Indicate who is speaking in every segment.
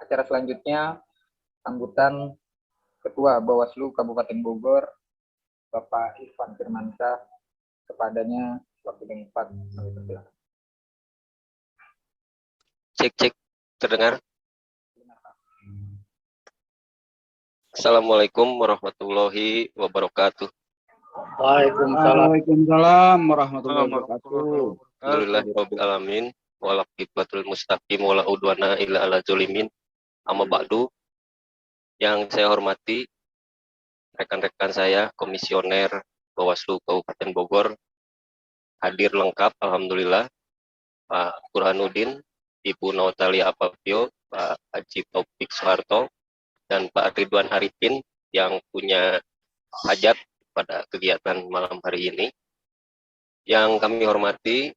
Speaker 1: acara selanjutnya sambutan Ketua Bawaslu Kabupaten Bogor, Bapak Irfan Firmansyah. Kepadanya waktu yang 4.
Speaker 2: Cek, terdengar? Assalamualaikum warahmatullahi wabarakatuh.
Speaker 3: Waalaikumsalam warahmatullahi wabarakatuh.
Speaker 2: Alhamdulillahirrabbilalamin. Walaqibatul mustaqim wala udwana illa ala zolimin. Amma ba'du. Yang saya hormati rekan-rekan saya, komisioner Bawaslu Kabupaten Bogor, hadir lengkap, alhamdulillah. Pak Burhanuddin, Ibu Nautalia Apapio, Pak Haji Taufik Soeharto, dan Pak Ridwan Arifin yang punya hajat pada kegiatan malam hari ini. Yang kami hormati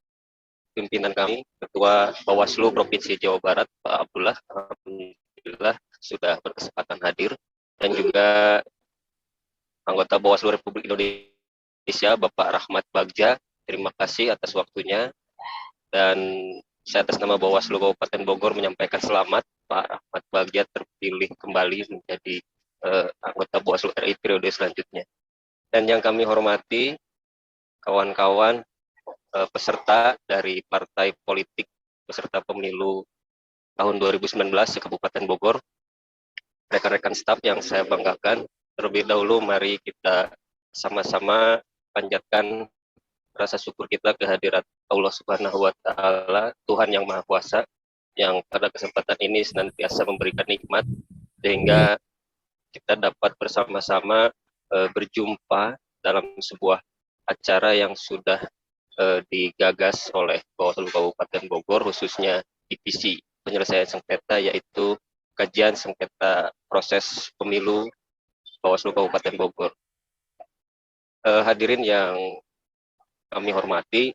Speaker 2: pimpinan kami, Ketua Bawaslu Provinsi Jawa Barat, Pak Abdullah, alhamdulillah sudah berkesempatan hadir, dan juga anggota Bawaslu Republik Indonesia, Bapak Rahmat Bagja, terima kasih atas waktunya. Dan saya atas nama Bawaslu Kabupaten Bogor menyampaikan selamat Pak Rahmat Bagja terpilih kembali menjadi anggota Bawaslu RI periode selanjutnya. Dan yang kami hormati kawan-kawan peserta dari partai politik peserta pemilu tahun 2019 di Kabupaten Bogor, rekan-rekan staf yang saya banggakan. Terlebih dahulu mari kita sama-sama panjatkan rasa syukur kita kehadirat Allah Subhanahu wa Ta'ala, Tuhan yang Maha Kuasa, yang pada kesempatan ini senantiasa memberikan nikmat sehingga kita dapat bersama-sama berjumpa dalam sebuah acara yang sudah digagas oleh Bawaslu Kabupaten Bogor, khususnya divisi penyelesaian sengketa, yaitu kajian sengketa proses pemilu Bawaslu Kabupaten Bogor. Hadirin yang kami hormati,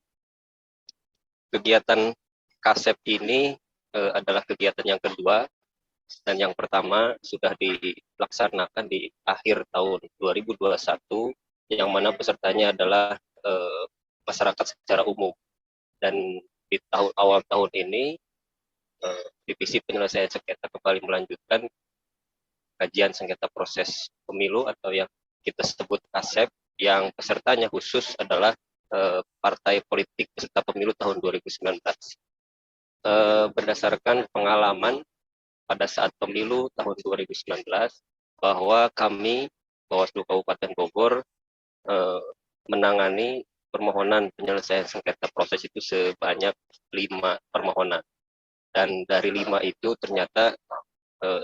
Speaker 2: kegiatan KASEP ini adalah kegiatan yang kedua, dan yang pertama sudah dilaksanakan di akhir tahun 2021, yang mana pesertanya adalah masyarakat secara umum. Dan di awal tahun ini, divisi penyelesaian sengketa kembali melanjutkan kajian sengketa proses pemilu atau yang kita sebut KASEP, yang pesertanya khusus adalah partai politik peserta pemilu tahun 2019. Berdasarkan pengalaman pada saat pemilu tahun 2019, bahwa kami Bawaslu Kabupaten Bogor menangani permohonan penyelesaian sengketa proses itu sebanyak 5 permohonan. Dan dari 5 itu ternyata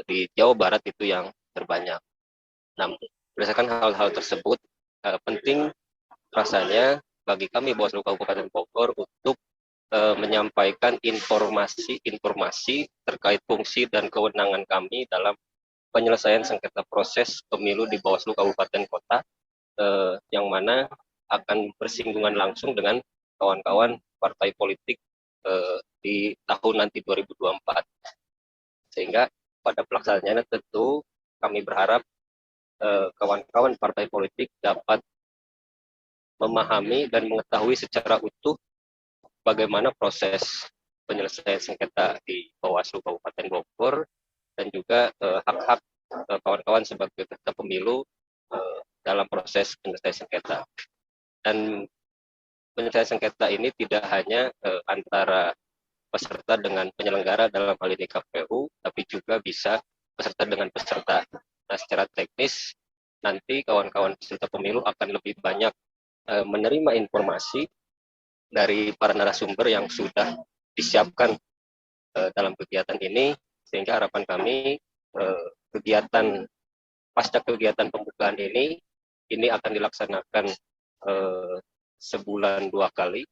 Speaker 2: di Jawa Barat itu yang terbanyak. Nah, berdasarkan hal-hal tersebut, penting rasanya bagi kami Bawaslu Kabupaten Bogor untuk menyampaikan informasi terkait fungsi dan kewenangan kami dalam penyelesaian sengketa proses pemilu di Bawaslu Kabupaten Kota, yang mana akan bersinggungan langsung dengan kawan-kawan partai politik di tahun nanti 2024. Sehingga pada pelaksanaannya tentu kami berharap kawan-kawan partai politik dapat memahami dan mengetahui secara utuh bagaimana proses penyelesaian sengketa di Bawaslu Kabupaten Bogor, dan juga hak-hak kawan-kawan sebagai peserta pemilu dalam proses penyelesaian sengketa. Dan penyelesaian sengketa ini tidak hanya antara peserta dengan penyelenggara dalam hal ini KPU, tapi juga bisa peserta dengan peserta. Nah, secara teknis nanti kawan-kawan peserta pemilu akan lebih banyak menerima informasi dari para narasumber yang sudah disiapkan dalam kegiatan ini, sehingga harapan kami kegiatan pasca kegiatan pembukaan ini akan dilaksanakan sebulan 2 kali,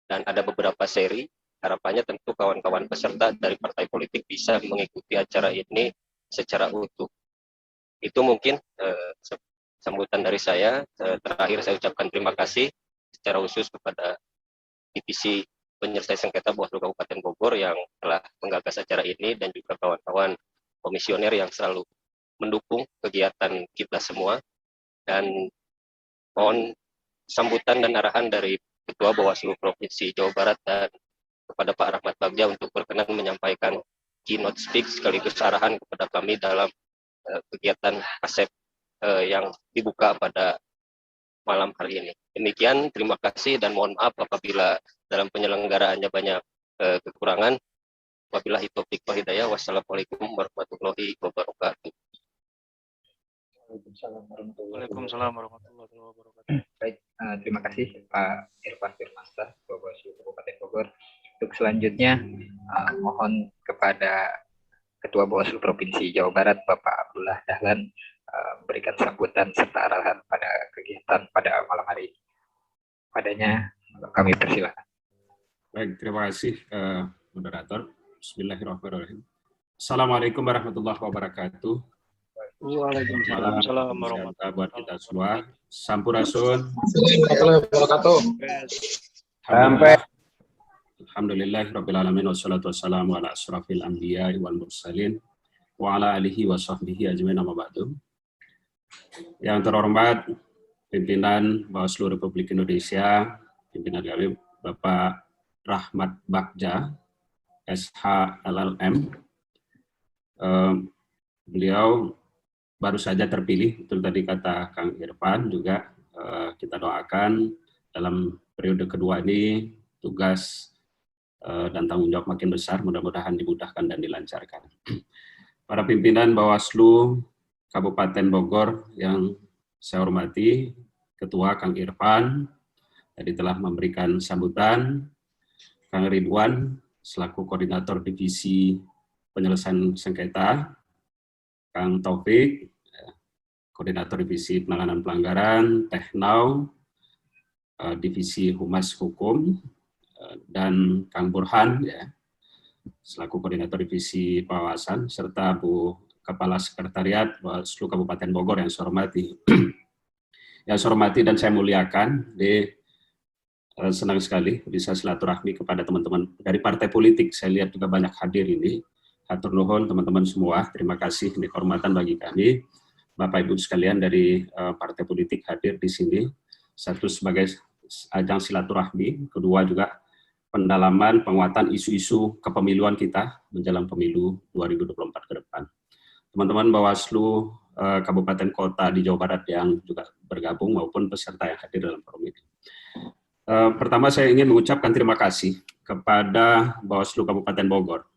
Speaker 2: dan ada beberapa seri. Harapannya tentu kawan-kawan peserta dari partai politik bisa mengikuti acara ini secara utuh. Itu mungkin sambutan dari saya. Terakhir saya ucapkan terima kasih secara khusus kepada divisi penyelesaian sengketa Bawaslu Kabupaten Bogor yang telah menggagas acara ini, dan juga kawan-kawan komisioner yang selalu mendukung kegiatan kita semua. Dan mohon sambutan dan arahan dari Ketua Bawaslu Provinsi Jawa Barat dan kepada Pak Rahmat Bagja untuk berkenan menyampaikan keynote speak sekaligus arahan kepada kami dalam kegiatan ASEP yang dibuka pada malam hari ini. Demikian, terima kasih dan mohon maaf apabila dalam penyelenggaraannya banyak kekurangan. Wabillahi taufiq wal hidayah. Wassalamualaikum warahmatullahi wabarakatuh.
Speaker 4: Waalaikumsalam warahmatullahi wabarakatuh.
Speaker 1: Baik, terima kasih Pak Irfan Firmansyah, Bawaslu Kabupaten Bogor. Untuk selanjutnya, mohon kepada Ketua Bawaslu Provinsi Jawa Barat, Bapak Abdullah Dahlan, memberikan sambutan serta arahan pada kegiatan pada malam hari ini. Padanya, kami persilakan.
Speaker 3: Baik, terima kasih moderator. Bismillahirrahmanirrahim. Assalamualaikum warahmatullahi wabarakatuh.
Speaker 4: Waalaikumsalam
Speaker 3: warahmatullahi wabarakatuh. Buat kita semua. Sampurasun. Alhamdulillahirrahmanirrahim. Wassalatu wassalamu ala asrafil anbiya wal mursalin wa ala alihi wa sahbihi ajmain amma ba'du. Yang terhormat pimpinan Bawaslu Republik Indonesia, pimpinan kami Bapak Rahmat Bagja, SH LLM. Beliau baru saja terpilih, betul tadi kata Kang Irfan, juga kita doakan dalam periode kedua ini tugas dan tanggung jawab makin besar, mudah-mudahan dimudahkan dan dilancarkan. Para pimpinan Bawaslu Kabupaten Bogor yang saya hormati, Ketua Kang Irfan tadi telah memberikan sambutan, Kang Ridwan selaku Koordinator Divisi Penyelesaian Sengketa, Kang Taufik, Koordinator Divisi Penanganan Pelanggaran, Teknau, Divisi Humas Hukum, dan Kang Burhan, ya, selaku Koordinator Divisi Pengawasan, serta Bu Kepala Sekretariat Bawaslu Kabupaten Bogor yang saya hormati. Yang saya hormati dan saya muliakan, senang sekali bisa silaturahmi kepada teman-teman dari partai politik. Saya lihat juga banyak hadir ini. Hatur nuhun teman-teman semua, terima kasih, ini kehormatan bagi kami. Bapak Ibu sekalian dari partai politik hadir di sini. Satu sebagai ajang silaturahmi, kedua juga pendalaman penguatan isu-isu kepemiluan kita menjelang pemilu 2024 ke depan. Teman-teman Bawaslu Kabupaten Kota di Jawa Barat yang juga bergabung maupun peserta yang hadir dalam forum ini. Pertama saya ingin mengucapkan terima kasih kepada Bawaslu Kabupaten Bogor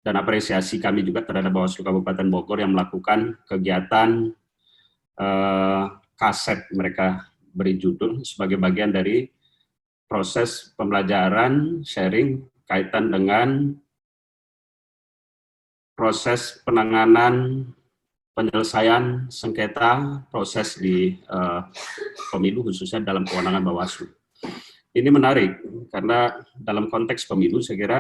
Speaker 3: dan apresiasi kami juga terhadap Bawaslu Kabupaten Bogor yang melakukan kegiatan kaset, mereka beri judul sebagai bagian dari proses pembelajaran sharing kaitan dengan proses penanganan penyelesaian sengketa proses di pemilu khususnya dalam kewenangan Bawaslu. Ini menarik karena dalam konteks pemilu saya kira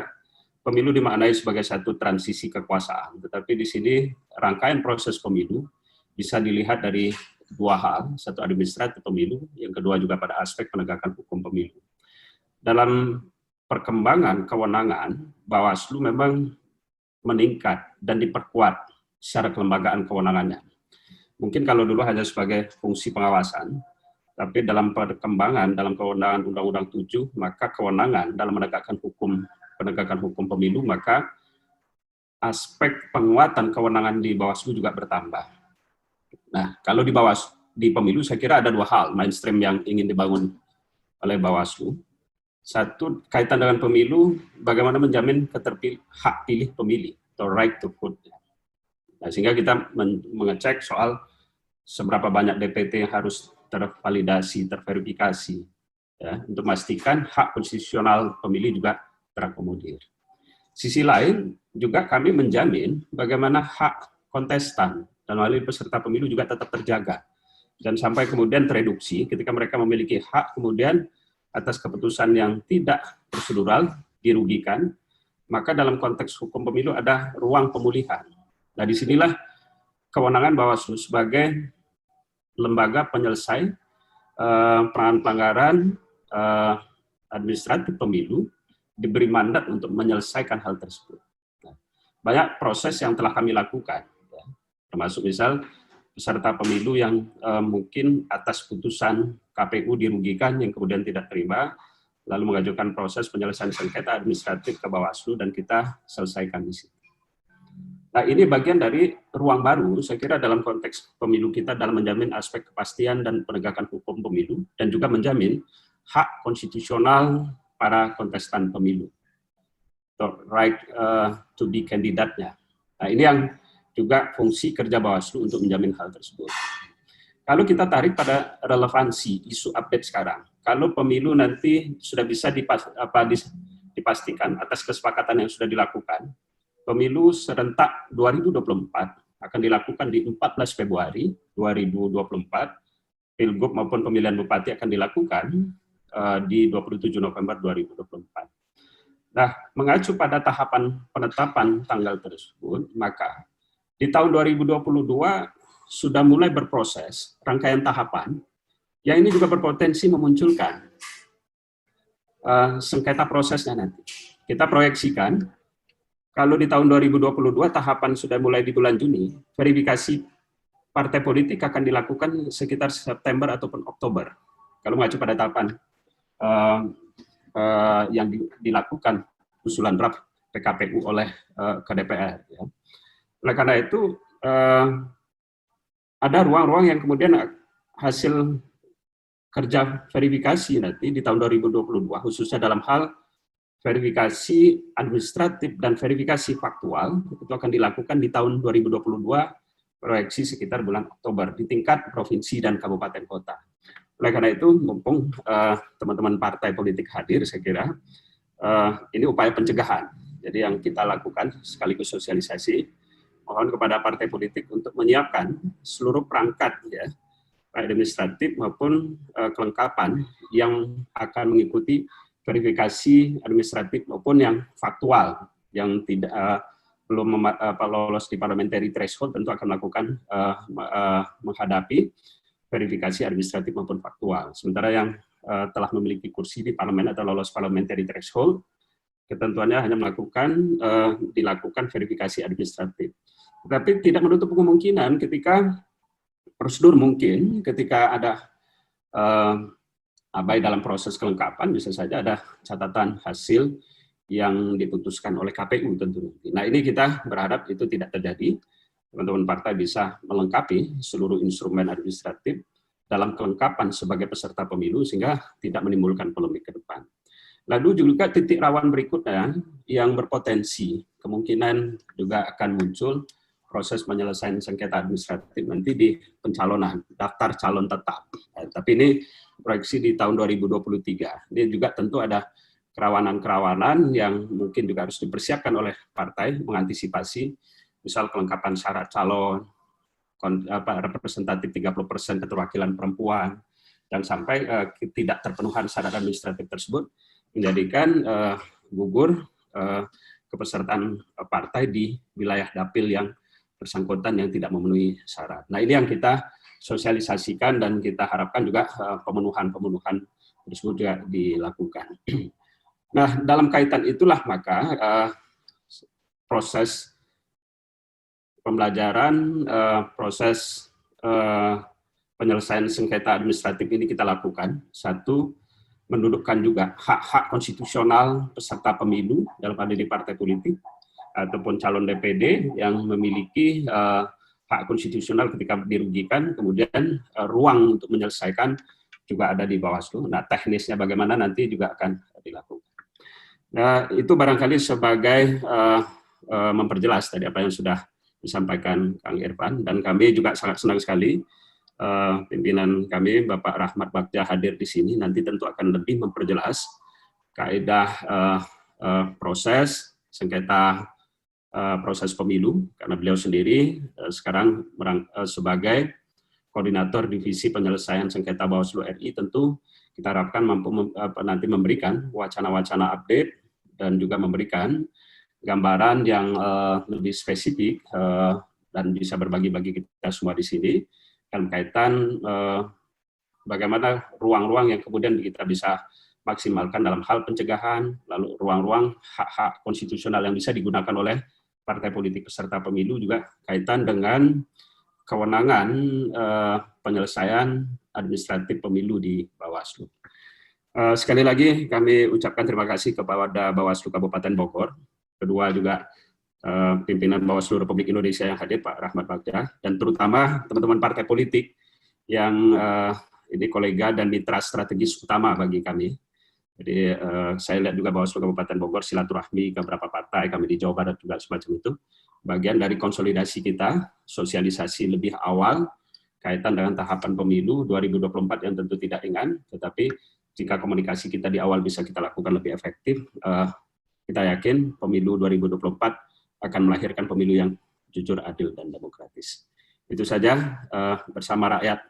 Speaker 3: pemilu dimaknai sebagai satu transisi kekuasaan, tetapi di sini rangkaian proses pemilu bisa dilihat dari dua hal, satu administratif pemilu, yang kedua juga pada aspek penegakan hukum pemilu. Dalam perkembangan kewenangan, Bawaslu memang meningkat dan diperkuat secara kelembagaan kewenangannya. Mungkin kalau dulu hanya sebagai fungsi pengawasan, tapi dalam perkembangan, dalam kewenangan Undang-Undang 7, maka kewenangan dalam penegakan hukum pemilu, maka aspek penguatan kewenangan di Bawaslu juga bertambah. Nah, kalau di pemilu saya kira ada dua hal mainstream yang ingin dibangun oleh Bawaslu. Satu, kaitan dengan pemilu, bagaimana menjamin hak pilih pemilih, atau right to vote. Nah, sehingga kita mengecek soal seberapa banyak DPT yang harus tervalidasi, terverifikasi, ya, untuk memastikan hak konstitusional pemilih juga terakomodir. Sisi lain, juga kami menjamin bagaimana hak kontestan dan melalui peserta pemilu juga tetap terjaga. Dan sampai kemudian tereduksi ketika mereka memiliki hak, kemudian atas keputusan yang tidak prosedural, dirugikan, maka dalam konteks hukum pemilu ada ruang pemulihan. Nah, disinilah kewenangan Bawaslu sebagai lembaga penyelesai penanganan pelanggaran administratif pemilu diberi mandat untuk menyelesaikan hal tersebut. Nah, banyak proses yang telah kami lakukan, ya, termasuk misal peserta pemilu yang mungkin atas putusan KPU dirugikan yang kemudian tidak terima, lalu mengajukan proses penyelesaian sengketa administratif ke Bawaslu dan kita selesaikan di situ. Nah, ini bagian dari ruang baru, saya kira dalam konteks pemilu kita dalam menjamin aspek kepastian dan penegakan hukum pemilu, dan juga menjamin hak konstitusional para kontestan pemilu. The right to be kandidatnya. Nah, ini yang juga fungsi kerja Bawaslu untuk menjamin hal tersebut. Kalau kita tarik pada relevansi isu update sekarang, kalau pemilu nanti sudah bisa dipastikan atas kesepakatan yang sudah dilakukan, pemilu serentak 2024 akan dilakukan di 14 Februari 2024, Pilgub maupun pemilihan bupati akan dilakukan di 27 November 2024. Nah, mengacu pada tahapan penetapan tanggal tersebut, maka di tahun 2022 sudah mulai berproses rangkaian tahapan yang ini juga berpotensi memunculkan sengketa prosesnya nanti. Kita proyeksikan kalau di tahun 2022 tahapan sudah mulai di bulan Juni, verifikasi partai politik akan dilakukan sekitar September ataupun Oktober. Kalau mengacu pada tahapan yang dilakukan usulan draft PKPU oleh ke DPR. Ya. Oleh karena itu ada ruang-ruang yang kemudian hasil kerja verifikasi nanti di tahun 2022, khususnya dalam hal verifikasi administratif dan verifikasi faktual, itu akan dilakukan di tahun 2022, proyeksi sekitar bulan Oktober, di tingkat provinsi dan kabupaten kota. Oleh karena itu, mumpung teman-teman partai politik hadir, saya kira ini upaya pencegahan. Jadi yang kita lakukan sekaligus sosialisasi, mohon kepada partai politik untuk menyiapkan seluruh perangkat ya, administratif maupun kelengkapan yang akan mengikuti verifikasi administratif maupun yang faktual yang tidak belum lolos di parliamentary threshold, tentu akan melakukan menghadapi verifikasi administratif maupun faktual. Sementara yang telah memiliki kursi di parlemen atau lolos parliamentary threshold, ketentuannya hanya dilakukan verifikasi administratif. Tetapi tidak menutup kemungkinan ketika prosedur mungkin ketika ada abai dalam proses kelengkapan, bisa saja ada catatan hasil yang diputuskan oleh KPU tentu. Nah, ini kita berharap itu tidak terjadi. Teman-teman partai bisa melengkapi seluruh instrumen administratif dalam kelengkapan sebagai peserta pemilu sehingga tidak menimbulkan polemik ke depan. Lalu juga titik rawan berikutnya yang berpotensi kemungkinan juga akan muncul proses penyelesaian sengketa administratif nanti di pencalonan daftar calon tetap. Tapi ini proyeksi di tahun 2023. Ini juga tentu ada kerawanan-kerawanan yang mungkin juga harus dipersiapkan oleh partai mengantisipasi misal kelengkapan syarat calon, representatif 30% keterwakilan perempuan, dan sampai tidak terpenuhan syarat administratif tersebut menjadikan gugur kepesertaan partai di wilayah dapil yang bersangkutan yang tidak memenuhi syarat. Nah, ini yang kita sosialisasikan dan kita harapkan juga pemenuhan-pemenuhan tersebut juga dilakukan. Nah, dalam kaitan itulah maka proses pembelajaran, proses penyelesaian sengketa administratif ini kita lakukan. Satu, mendudukkan juga hak-hak konstitusional peserta pemilu dalam hal ini partai politik ataupun calon DPD yang memiliki hak konstitusional ketika dirugikan, kemudian ruang untuk menyelesaikan juga ada di Bawaslu. Nah, teknisnya bagaimana nanti juga akan dilakukan. Nah, itu barangkali sebagai memperjelas tadi apa yang sudah disampaikan Kang Irfan, dan kami juga sangat senang sekali pimpinan kami Bapak Rahmat Bagja hadir di sini, nanti tentu akan lebih memperjelas kaidah proses sengketa proses pemilu, karena beliau sendiri sekarang sebagai koordinator divisi penyelesaian sengketa Bawaslu RI, tentu kita harapkan mampu nanti memberikan wacana-wacana update dan juga memberikan gambaran yang lebih spesifik dan bisa berbagi-bagi kita semua di sini dalam kaitan bagaimana ruang-ruang yang kemudian kita bisa maksimalkan dalam hal pencegahan, lalu ruang-ruang hak-hak konstitusional yang bisa digunakan oleh partai politik peserta pemilu, juga kaitan dengan kewenangan penyelesaian administratif pemilu di Bawaslu. Sekali lagi kami ucapkan terima kasih kepada Bawaslu Kabupaten Bogor. Kedua juga pimpinan Bawaslu Republik Indonesia yang hadir, Pak Rahmat Bagja, dan terutama teman-teman partai politik yang ini kolega dan mitra strategis utama bagi kami. Jadi saya lihat juga Bawaslu Kabupaten Bogor silaturahmi ke beberapa partai, kami di Jawa Barat juga semacam itu. Bagian dari konsolidasi kita, sosialisasi lebih awal kaitan dengan tahapan pemilu 2024 yang tentu tidak ringan, tetapi jika komunikasi kita di awal bisa kita lakukan lebih efektif, kita yakin pemilu 2024 akan melahirkan pemilu yang jujur, adil, dan demokratis. Itu saja, bersama rakyat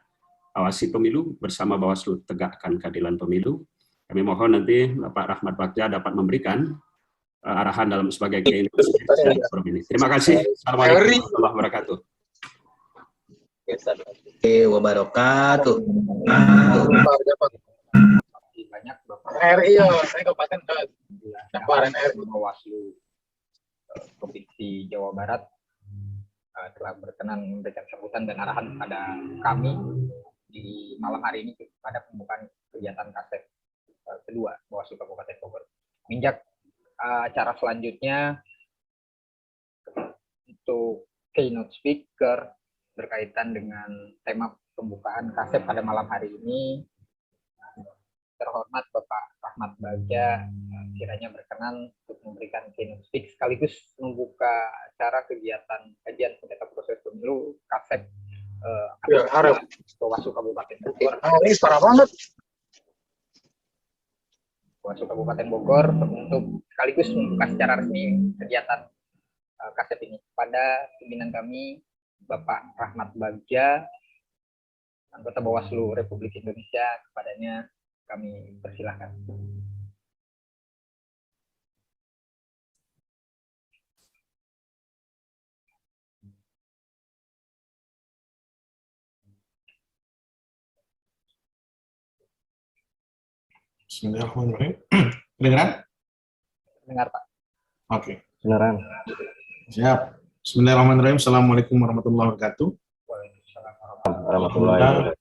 Speaker 3: awasi pemilu, bersama Bawaslu tegakkan keadilan pemilu. Kami mohon nanti Bapak Rahmat Bagja dapat memberikan arahan dalam sebagai forum ini. Terima kasih. Assalamualaikum warahmatullahi wabarakatuh.
Speaker 5: Wabarakatuh.
Speaker 1: Banyak Bapak
Speaker 6: RI ya, saya kabupaten Camparan RI.
Speaker 1: Bawaslu Provinsi Jawa Barat telah berkenan memberikan sambutan dan arahan pada kami di malam hari ini pada pembukaan kegiatan KASEP kedua Bawaslu Kabupaten Bogor. Menginjak acara selanjutnya untuk keynote speaker berkaitan dengan tema pembukaan KASEP pada malam hari ini, terhormat Bapak Rahmat Bagja kiranya berkenan untuk memberikan keynote speak sekaligus membuka acara kegiatan kajian sengketa proses pemilu KASEP Bawaslu Kabupaten Bogor.
Speaker 6: Ini parah banget.
Speaker 1: Bawaslu Kabupaten Bogor untuk sekaligus membuka secara resmi kegiatan KASEP ini. Pada pimpinan kami Bapak Rahmat Bagja, anggota Bawaslu Republik Indonesia, kepadanya kami persilahkan.
Speaker 6: Bismillahirrahmanirrahim. Kedengeran?
Speaker 1: Dengar Pak.
Speaker 6: Oke.
Speaker 5: Beneran.
Speaker 6: Siap. Bismillahirrahmanirrahim. Assalamualaikum warahmatullahi wabarakatuh.
Speaker 5: Warahmatullahi wabarakatuh.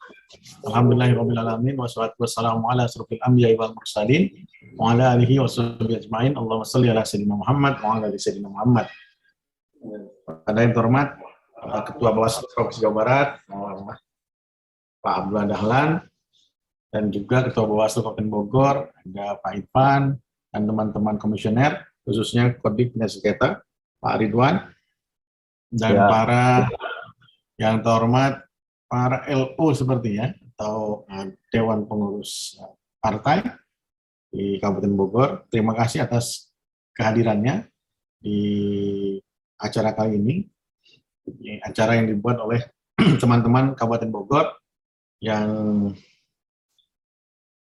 Speaker 6: Alhamdulillahirrahmanirrahim. Wassalatu wassalamu ala asrofil anbiya'i wal mursalin wa ala alihi wa sahbihi ajma'in. Allahumma salli ala sayyidina Muhammad wa ala ali sayyidina Muhammad. Pada yang terhormat Ketua Bawaslu Provinsi Jawa Barat, Pak Abdullah Dahlan, dan juga Ketua Bawaslu Kabupaten Bogor, ada Pak Ivan, dan teman-teman komisioner, khususnya Kodim Penyelesaian Sengketa, Pak Ridwan, dan para yang terhormat, para LO sepertinya, atau Dewan Pengurus Partai di Kabupaten Bogor. Terima kasih atas kehadirannya di acara kali ini. Ini acara yang dibuat oleh teman-teman Kabupaten Bogor yang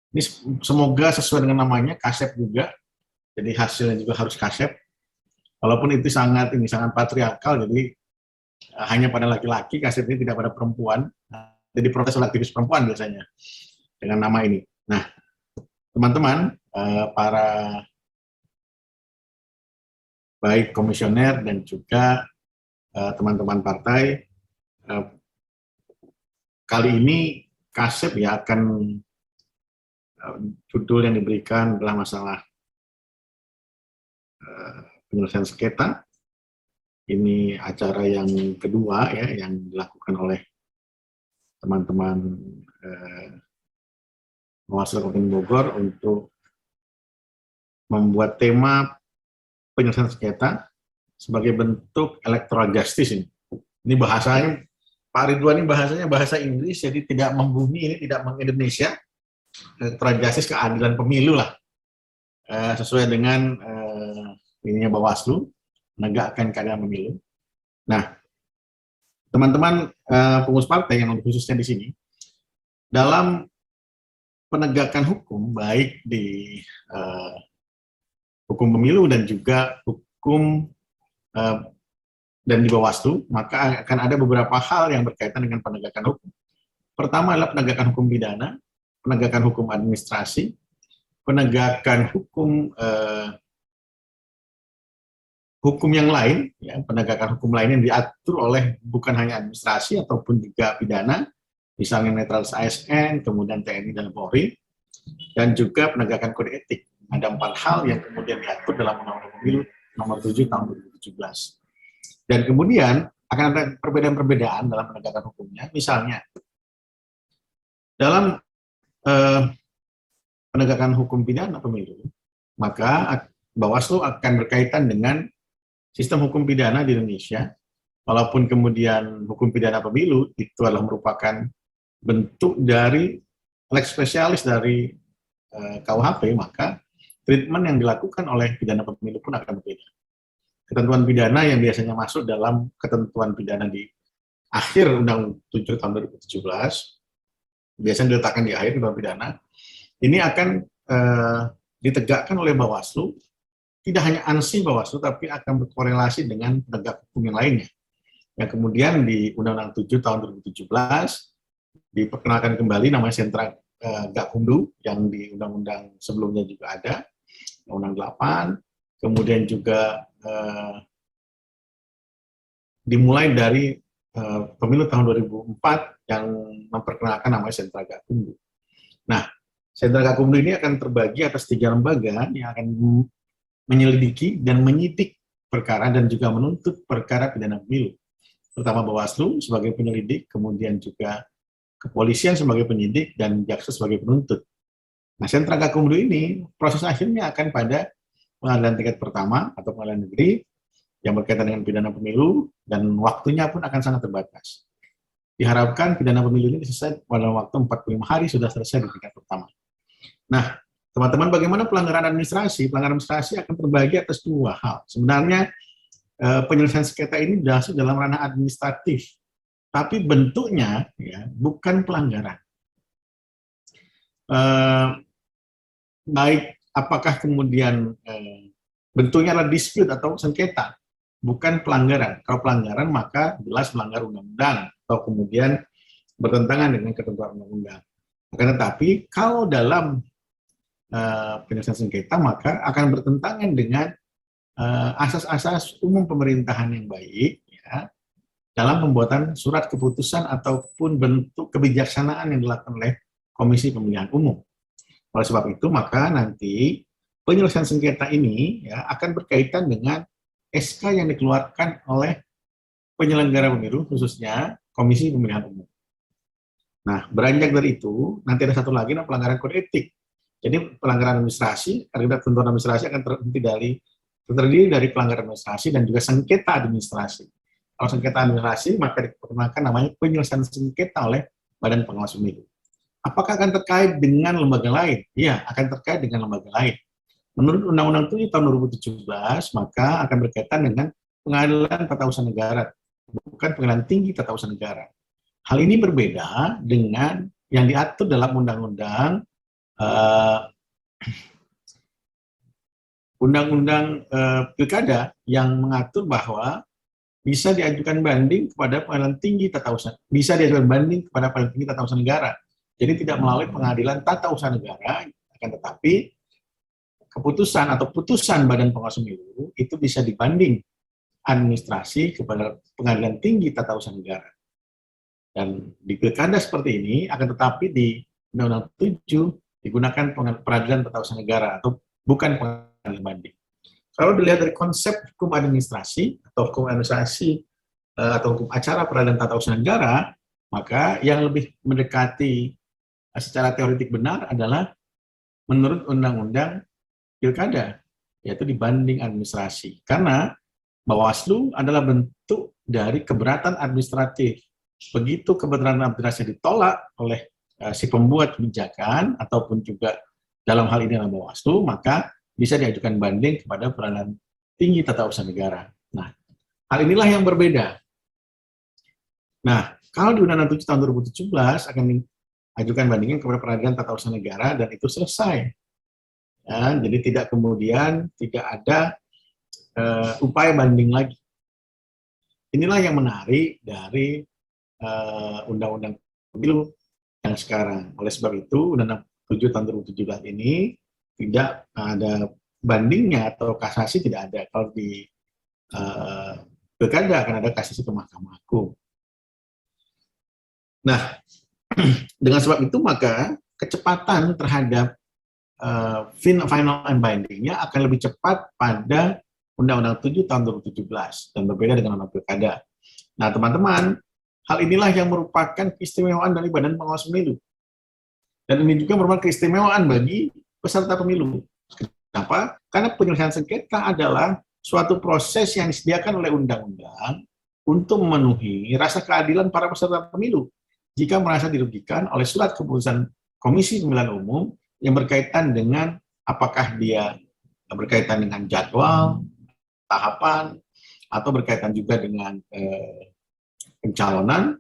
Speaker 6: ini semoga sesuai dengan namanya, KASEP juga. Jadi hasilnya juga harus KASEP. Walaupun itu sangat patriarkal, jadi hanya pada laki-laki, KASEP ini tidak pada perempuan. Jadi protes aktivis perempuan biasanya dengan nama ini. Nah, teman-teman, para baik komisioner dan juga teman-teman partai, kali ini KASEP ya akan judul yang diberikan adalah masalah penyelesaian sengketa. Ini acara yang kedua ya yang dilakukan oleh teman-teman Bawaslu Kabupaten Bogor untuk membuat tema penyelesaian sengketa sebagai bentuk electoral justice ini. Ini bahasanya Pak Ridwan ini bahasanya bahasa Inggris, jadi tidak membumi, ini tidak mengindonesia. Electoral justice, keadilan pemilu lah, sesuai dengan ininya Bawaslu, menegakkan keadilan pemilu. Nah, teman-teman pengurus partai yang khususnya di sini, dalam penegakan hukum, baik di hukum pemilu dan juga hukum dan di Bawaslu, maka akan ada beberapa hal yang berkaitan dengan penegakan hukum. Pertama adalah penegakan hukum pidana, penegakan hukum administrasi, penegakan hukum hukum yang lain, ya, penegakan hukum lain yang diatur oleh bukan hanya administrasi ataupun juga pidana, misalnya netralis ASN, kemudian TNI dan Polri, dan juga penegakan kode etik. Ada 4 hal yang kemudian diatur dalam Undang-Undang Pemilu nomor 7 tahun 2017. 2017. Dan kemudian akan ada perbedaan-perbedaan dalam penegakan hukumnya. Misalnya, dalam penegakan hukum pidana pemilu, maka Bawaslu akan berkaitan dengan sistem hukum pidana di Indonesia. Walaupun kemudian hukum pidana pemilu itu adalah merupakan bentuk dari lex spesialis dari KUHP, maka treatment yang dilakukan oleh pidana pemilu pun akan berbeda. Ketentuan pidana yang biasanya masuk dalam ketentuan pidana di akhir Undang 7 tahun 2017, biasanya diletakkan di akhir ketentuan pidana, ini akan ditegakkan oleh Bawaslu, tidak hanya ansih Bawaslu, tapi akan berkorelasi dengan penegak hukum yang lainnya. Yang kemudian di Undang-Undang 7 tahun 2017 diperkenalkan kembali namanya Sentra Gakumdu, yang di undang-undang sebelumnya juga ada, Undang-Undang 8, kemudian juga dimulai dari pemilu tahun 2004 yang memperkenalkan namanya Sentra Gakumdu. Nah, Sentra Gakumdu ini akan terbagi atas 3 lembaga yang akan menyelidiki dan menyidik perkara dan juga menuntut perkara pidana pemilu. Pertama Bawaslu sebagai penyelidik, kemudian juga kepolisian sebagai penyidik, dan jaksa sebagai penuntut. Nah, Sentra Gakumdu ini proses akhirnya akan pada pengadilan tingkat pertama atau pengadilan negeri yang berkaitan dengan pidana pemilu, dan waktunya pun akan sangat terbatas. Diharapkan pidana pemilu ini selesai pada waktu 45 hari sudah selesai di tingkat pertama. Nah, teman-teman, bagaimana pelanggaran administrasi? Pelanggaran administrasi akan terbagi atas 2 hal. Sebenarnya penyelesaian sengketa ini masuk dalam ranah administratif, tapi bentuknya ya bukan pelanggaran. Baik apakah kemudian bentuknya adalah dispute atau sengketa, bukan pelanggaran. Kalau pelanggaran maka jelas melanggar undang-undang atau kemudian bertentangan dengan ketentuan undang-undang. Akan tetapi kalau dalam penyelesaian sengketa maka akan bertentangan dengan asas-asas umum pemerintahan yang baik, ya, dalam pembuatan surat keputusan ataupun bentuk kebijaksanaan yang dilakukan oleh Komisi Pemilihan Umum. Oleh sebab itu, maka nanti penyelesaian sengketa ini ya, akan berkaitan dengan SK yang dikeluarkan oleh penyelenggara pemilu, khususnya Komisi Pemilihan Umum. Nah, beranjak dari itu, nanti ada satu lagi, pelanggaran kode etik. Jadi pelanggaran administrasi, karena ketentuan administrasi akan terdiri dari pelanggaran administrasi dan juga sengketa administrasi. Kalau sengketa administrasi, maka diperkenalkan namanya penyelesaian sengketa oleh Badan Pengawas Pemilu. Apakah akan terkait dengan lembaga lain? Iya, akan terkait dengan lembaga lain. Menurut Undang-Undang 7 tahun 2017, maka akan berkaitan dengan Pengadilan Tata Usaha Negara, bukan Pengadilan Tinggi Tata Usaha Negara. Hal ini berbeda dengan yang diatur dalam Undang-Undang Pilkada yang mengatur bahwa bisa diajukan banding kepada Pengadilan Tinggi Tata Usaha, bisa diajukan banding kepada Pengadilan Tinggi Tata Usaha Negara. Jadi tidak melalui Pengadilan Tata Usaha Negara, akan tetapi keputusan atau putusan Badan Pengawas Pemilu itu bisa dibanding administrasi kepada Pengadilan Tinggi Tata Usaha Negara. Dan di Pilkada seperti ini, akan tetapi di Undang-Undang 7 digunakan Peradilan Tata Usaha Negara atau bukan pengadilan banding. Kalau dilihat dari konsep hukum administrasi atau hukum administrasi atau hukum acara peradilan tata usaha negara, maka yang lebih mendekati secara teoretik benar adalah menurut Undang-Undang Pilkada, yaitu dibanding administrasi. Karena Bawaslu adalah bentuk dari keberatan administratif. Begitu keberatan administrasi ditolak oleh si pembuat kebijakan ataupun juga dalam hal ini adalah Bawaslu, maka bisa diajukan banding kepada Pengadilan Tinggi Tata Usaha Negara. Nah, hal inilah yang berbeda. Nah, kalau di Undang-Undang 7 tahun 2017 akan diajukan bandingnya kepada Peradilan Tata Usaha Negara dan itu selesai. Ya, jadi tidak kemudian tidak ada upaya banding lagi. Inilah yang menarik dari Undang-Undang Pemilu yang sekarang. Oleh sebab itu, Undang-Undang 7 tahun 2017 ini tidak ada bandingnya atau kasasi tidak ada. Kalau di Pilkada akan ada kasasi ke Mahkamah Agung. Nah, dengan sebab itu maka kecepatan terhadap final and bindingnya akan lebih cepat pada Undang-Undang 7 tahun 2017 dan berbeda dengan Undang Pilkada. Nah, teman-teman, hal inilah yang merupakan keistimewaan dari Badan Pengawas Pemilu. Dan ini juga merupakan keistimewaan bagi peserta pemilu. Kenapa? Karena penyelesaian sengketa adalah suatu proses yang disediakan oleh undang-undang untuk memenuhi rasa keadilan para peserta pemilu jika merasa dirugikan oleh surat keputusan Komisi Pemilihan Umum yang berkaitan dengan apakah dia berkaitan dengan jadwal, tahapan, atau berkaitan juga dengan pencalonan,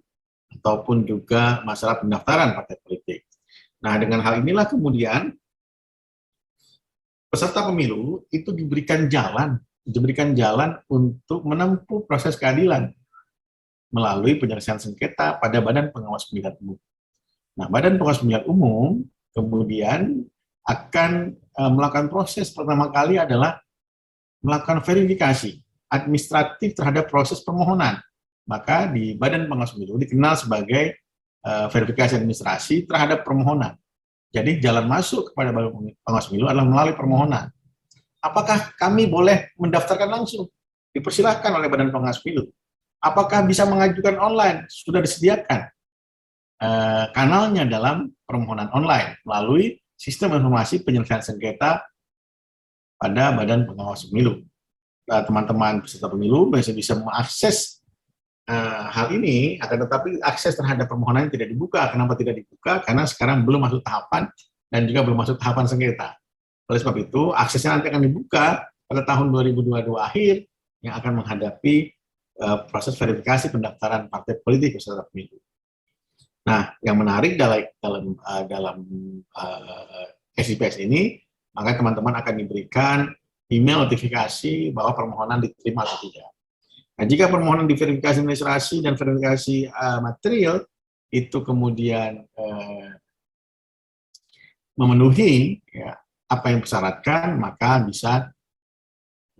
Speaker 6: ataupun juga masalah pendaftaran partai politik. Nah, dengan hal inilah kemudian peserta pemilu itu diberikan jalan untuk menempuh proses keadilan melalui penyelesaian sengketa pada Badan Pengawas Pemilihan Umum. Nah, Badan Pengawas Pemilihan Umum kemudian akan melakukan proses pertama kali adalah melakukan verifikasi administratif terhadap proses permohonan. Maka di Badan Pengawas Pemilu dikenal sebagai verifikasi administrasi terhadap permohonan. Jadi jalan masuk kepada Badan Pengawas Pemilu adalah melalui permohonan. Apakah kami boleh mendaftarkan langsung? Dipersilahkan oleh Badan Pengawas Pemilu. Apakah bisa mengajukan online? Sudah disediakan kanalnya dalam permohonan online melalui sistem informasi penyelesaian sengketa pada Badan Pengawas Pemilu. Teman-teman peserta pemilu bisa mengakses hal ini, akan tetapi akses terhadap permohonan tidak dibuka. Kenapa tidak dibuka? Karena sekarang belum masuk tahapan dan juga belum masuk tahapan sengketa. Oleh sebab itu, aksesnya nanti akan dibuka pada tahun 2022 akhir yang akan menghadapi proses verifikasi pendaftaran partai politik peserta pemilu. Nah, yang menarik dalam SIPS ini, maka teman-teman akan diberikan email notifikasi bahwa permohonan diterima atau tidak. Nah, jika permohonan diverifikasi administrasi dan verifikasi material itu kemudian memenuhi ya, apa yang disyaratkan, maka bisa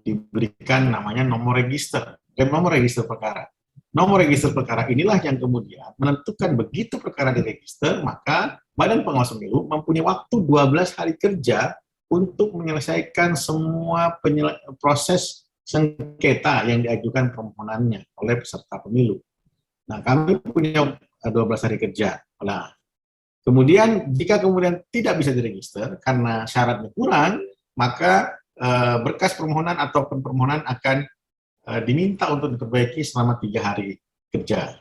Speaker 6: diberikan namanya nomor register dan nomor register perkara. Nomor register perkara inilah yang kemudian menentukan begitu perkara diregister, maka Badan Pengawas Pemilu mempunyai waktu 12 hari kerja untuk menyelesaikan semua proses sengketa yang diajukan permohonannya oleh peserta pemilu. Nah, kami punya 12 hari kerja. Nah, kemudian jika kemudian tidak bisa diregister karena syaratnya kurang, maka berkas permohonan ataupun permohonan akan diminta untuk diperbaiki selama 3 hari kerja.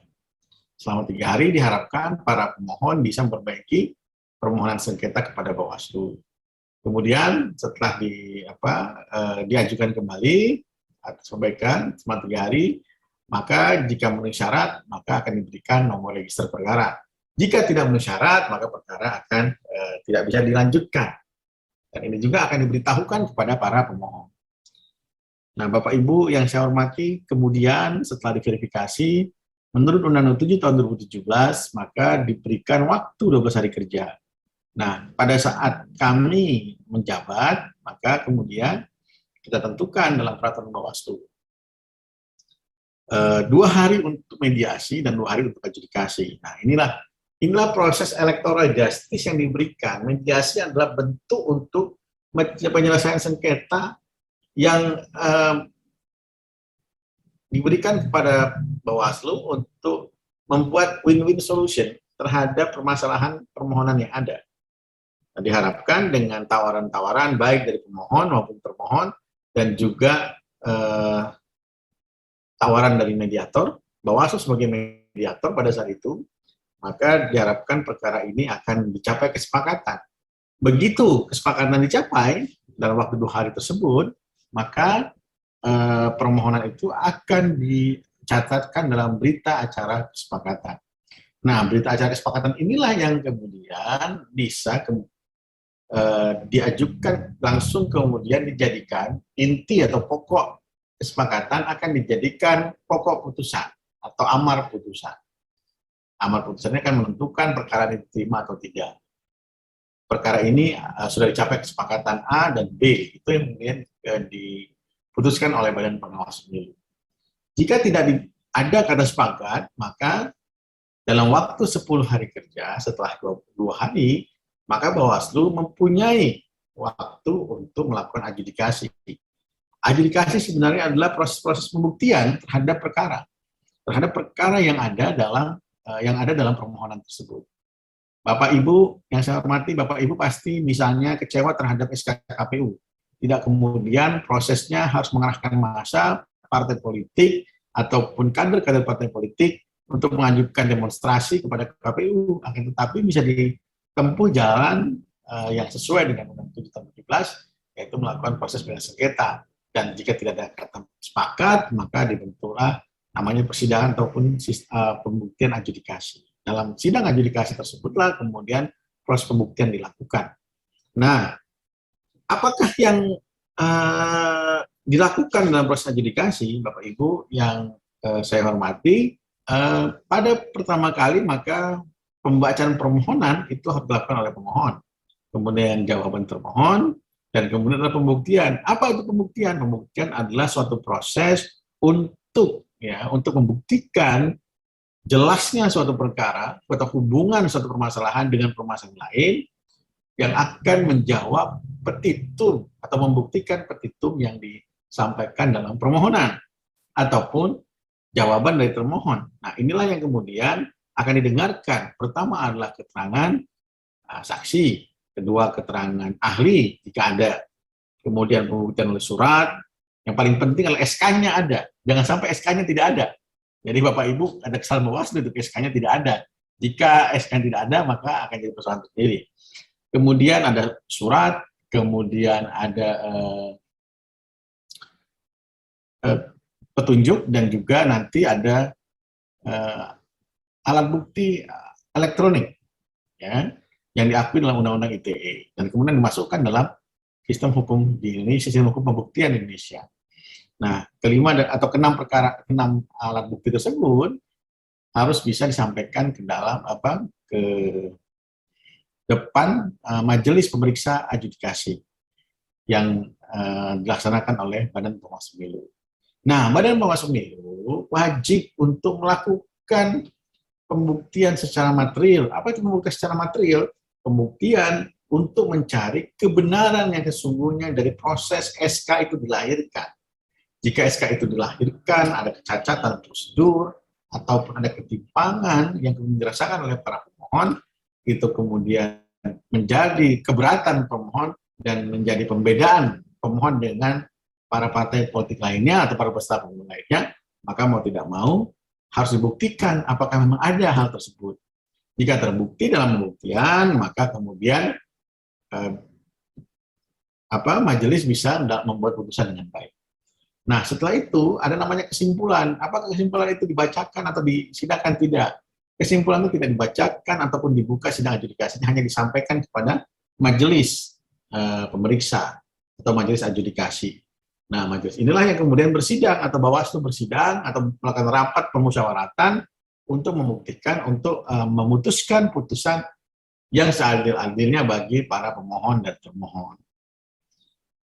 Speaker 6: Selama 3 hari diharapkan para pemohon bisa memperbaiki permohonan sengketa kepada Bawaslu. Kemudian setelah diajukan kembali atas perbaikan selama 3 hari, maka jika memenuhi syarat, maka akan diberikan nomor register perkara. Jika tidak memenuhi syarat, maka perkara akan tidak bisa dilanjutkan. Dan ini juga akan diberitahukan kepada para pemohon. Nah, Bapak Ibu yang saya hormati, kemudian setelah diverifikasi, menurut Undang-Undang 7 tahun 2017, maka diberikan waktu 12 hari kerja. Nah, pada saat kami menjabat, maka kemudian kita tentukan dalam peraturan Bawaslu 2 hari untuk mediasi dan 2 hari untuk adjudikasi. Nah, inilah proses electoral justice yang diberikan. Mediasi adalah bentuk untuk penyelesaian sengketa yang diberikan kepada Bawaslu untuk membuat win-win solution terhadap permasalahan permohonan yang ada. Nah, diharapkan dengan tawaran-tawaran baik dari pemohon maupun termohon dan juga tawaran dari mediator, Bawaslu sebagai mediator pada saat itu, maka diharapkan perkara ini akan dicapai kesepakatan. Begitu kesepakatan dicapai dalam waktu 2 hari tersebut, maka permohonan itu akan dicatatkan dalam berita acara kesepakatan. Nah, berita acara kesepakatan inilah yang kemudian bisa diajukan langsung kemudian dijadikan inti atau pokok kesepakatan akan dijadikan pokok putusan atau amar putusan. Amar putusannya akan menentukan perkara diterima atau tidak. Perkara ini sudah dicapai kesepakatan A dan B, itu yang kemudian diputuskan oleh Badan Pengawas Pemilu. Jika tidak ada kata sepakat, maka dalam waktu 10 hari kerja setelah 22 hari, maka Bawaslu mempunyai waktu untuk melakukan adjudikasi. Adjudikasi sebenarnya adalah proses-proses pembuktian terhadap perkara yang ada dalam permohonan tersebut. Bapak Ibu yang saya hormati, Bapak Ibu pasti misalnya kecewa terhadap SK KPU. Tidak kemudian prosesnya harus mengerahkan massa, partai politik, ataupun kader-kader partai politik untuk mengajukan demonstrasi kepada KPU. Akan tetapi bisa ditempuh jalan yang sesuai dengan Undang-Undang 7 tahun 2017, yaitu melakukan proses bela sengketa. Dan jika tidak ada kata sepakat, maka dibentuklah namanya persidangan ataupun pembuktian adjudikasi. Dalam sidang adjudikasi tersebutlah kemudian proses pembuktian dilakukan. Nah, apakah yang dilakukan dalam proses adjudikasi, Bapak Ibu yang saya hormati, pada pertama kali maka pembacaan permohonan itu harus dilakukan oleh pemohon. Kemudian jawaban termohon, dan kemudian ada pembuktian. Apa itu pembuktian? Pembuktian adalah suatu proses untuk membuktikan jelasnya suatu perkara atau hubungan suatu permasalahan dengan permasalahan lain yang akan menjawab petitum atau membuktikan petitum yang disampaikan dalam permohonan ataupun jawaban dari termohon. Nah, inilah yang kemudian akan didengarkan. Pertama adalah keterangan saksi, kedua keterangan ahli jika ada, kemudian pembuktian oleh surat. Yang paling penting adalah SK-nya ada. Jangan sampai SK-nya tidak ada. Jadi Bapak Ibu ada kesalahan Bawaslu itu SK-nya tidak ada. Jika SK tidak ada, maka akan jadi persoalan sendiri. Kemudian ada surat, kemudian ada petunjuk, dan juga nanti ada alat bukti elektronik ya, yang diakui dalam Undang-Undang ITE dan kemudian dimasukkan dalam sistem hukum di Indonesia, sistem hukum pembuktian di Indonesia. Nah, kelima atau keenam alat bukti tersebut harus bisa disampaikan ke dalam ke depan majelis pemeriksa adjudikasi yang dilaksanakan oleh Badan Pengawas Pemilu. Nah, Badan Pengawas Pemilu wajib untuk melakukan pembuktian secara material. Apa itu pembuktian secara material? Pembuktian untuk mencari kebenaran yang sesungguhnya dari proses SK itu dilahirkan. Jika SK itu dilahirkan, ada kecacatan prosedur, ataupun ada ketimpangan yang kemudian dirasakan oleh para pemohon, itu kemudian menjadi keberatan pemohon dan menjadi pembedaan pemohon dengan para partai politik lainnya atau para peserta pemilu lainnya, maka mau tidak mau harus dibuktikan apakah memang ada hal tersebut. Jika terbukti dalam pembuktian, maka kemudian majelis bisa membuat putusan dengan baik. Nah, setelah itu ada namanya kesimpulan. Apakah kesimpulan itu dibacakan atau disidangkan? Tidak. Kesimpulan itu tidak dibacakan ataupun dibuka sidang adjudikasinya, hanya disampaikan kepada majelis pemeriksa atau majelis adjudikasi. Nah, majelis inilah yang kemudian bersidang atau Bawaslu bersidang atau melakukan rapat permusyawaratan untuk membuktikan, untuk memutuskan putusan yang seadil-adilnya bagi para pemohon dan termohon.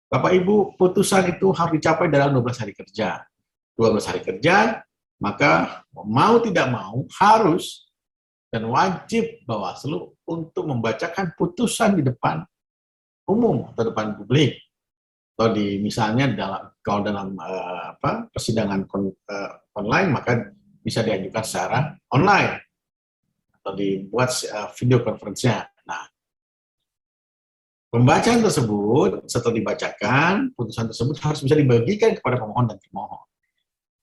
Speaker 6: Bapak Ibu, putusan itu harus dicapai dalam 12 hari kerja. 12 hari kerja, maka mau tidak mau harus dan wajib Bawaslu untuk membacakan putusan di depan umum atau depan publik. Atau misalnya kalau dalam persidangan online, maka bisa diajukan secara online atau dibuat video conference-nya. Nah, pembacaan tersebut, setelah dibacakan, putusan tersebut harus bisa dibagikan kepada pemohon dan termohon.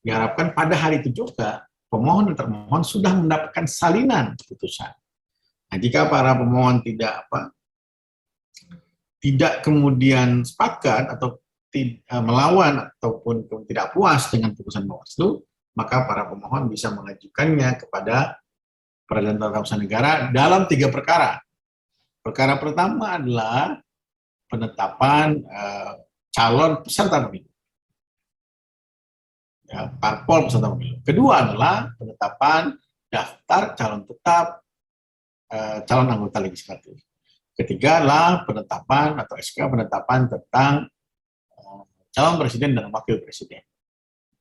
Speaker 6: Diharapkan pada hari itu juga, pemohon dan termohon sudah mendapatkan salinan putusan. Nah, jika para pemohon tidak kemudian sepakat atau melawan ataupun tidak puas dengan putusan Bawaslu, maka para pemohon bisa mengajukannya kepada Peradilan Tata Usaha Negara dalam 3 perkara. Perkara pertama adalah penetapan calon peserta pemilu, ya, parpol peserta pemilu. Kedua adalah penetapan daftar calon tetap calon anggota legislatif. Ketiga adalah penetapan atau SK penetapan tentang calon presiden dan wakil presiden.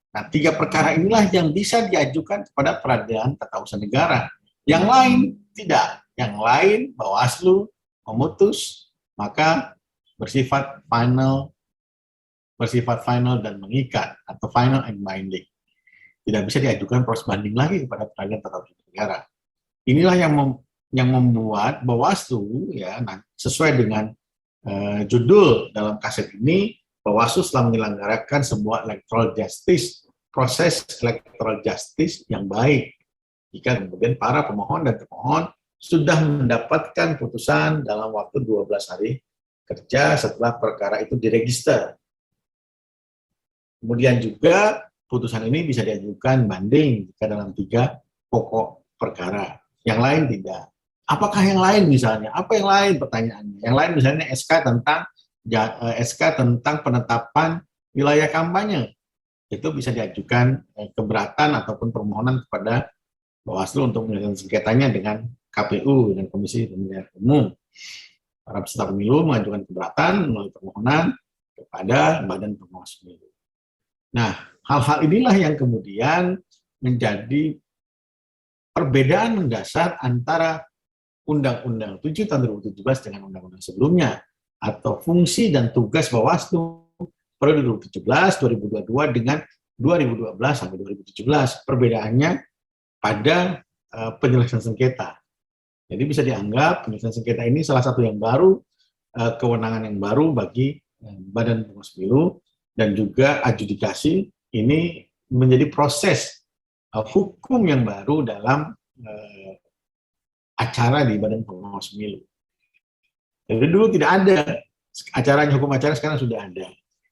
Speaker 6: Nah, 3 perkara inilah yang bisa diajukan kepada Peradilan Tata Usaha Negara. Yang lain tidak. Yang lain Bawaslu memutus, maka bersifat final bersifat final dan mengikat atau final and binding. Tidak bisa diajukan proses banding lagi kepada peradilan tata usaha negara. Inilah yang membuat Bawaslu ya sesuai dengan judul dalam kaset ini, Bawaslu telah menyelenggarakan sebuah electoral justice, proses electoral justice yang baik. Jika kemudian para pemohon dan termohon sudah mendapatkan putusan dalam waktu 12 hari kerja setelah perkara itu diregister. Kemudian juga putusan ini bisa diajukan banding jika dalam 3 pokok perkara. Yang lain tidak. Apakah yang lain misalnya? Apa yang lain pertanyaannya? Yang lain misalnya SK tentang penetapan wilayah kampanye. Itu bisa diajukan keberatan ataupun permohonan kepada Bawaslu untuk menyelesaikan sengketanya dengan KPU dan Komisi Pemilihan Umum. Para peserta pemilu mengajukan keberatan melalui permohonan kepada Badan Pengawas Pemilu. Nah, hal-hal inilah yang kemudian menjadi perbedaan mendasar antara Undang-Undang 7 tahun 2017 dengan undang-undang sebelumnya, atau fungsi dan tugas Bawaslu periode 2017, 2022 dengan 2012 sampai 2017. Perbedaannya pada penyelesaian sengketa. Jadi bisa dianggap penyelesaian sengketa ini salah satu yang baru, kewenangan yang baru bagi Badan Pengawas Pemilu, dan juga adjudikasi ini menjadi proses hukum yang baru dalam acara di Badan Pengawas Pemilu. Jadi dulu tidak ada acaranya, hukum acara sekarang sudah ada.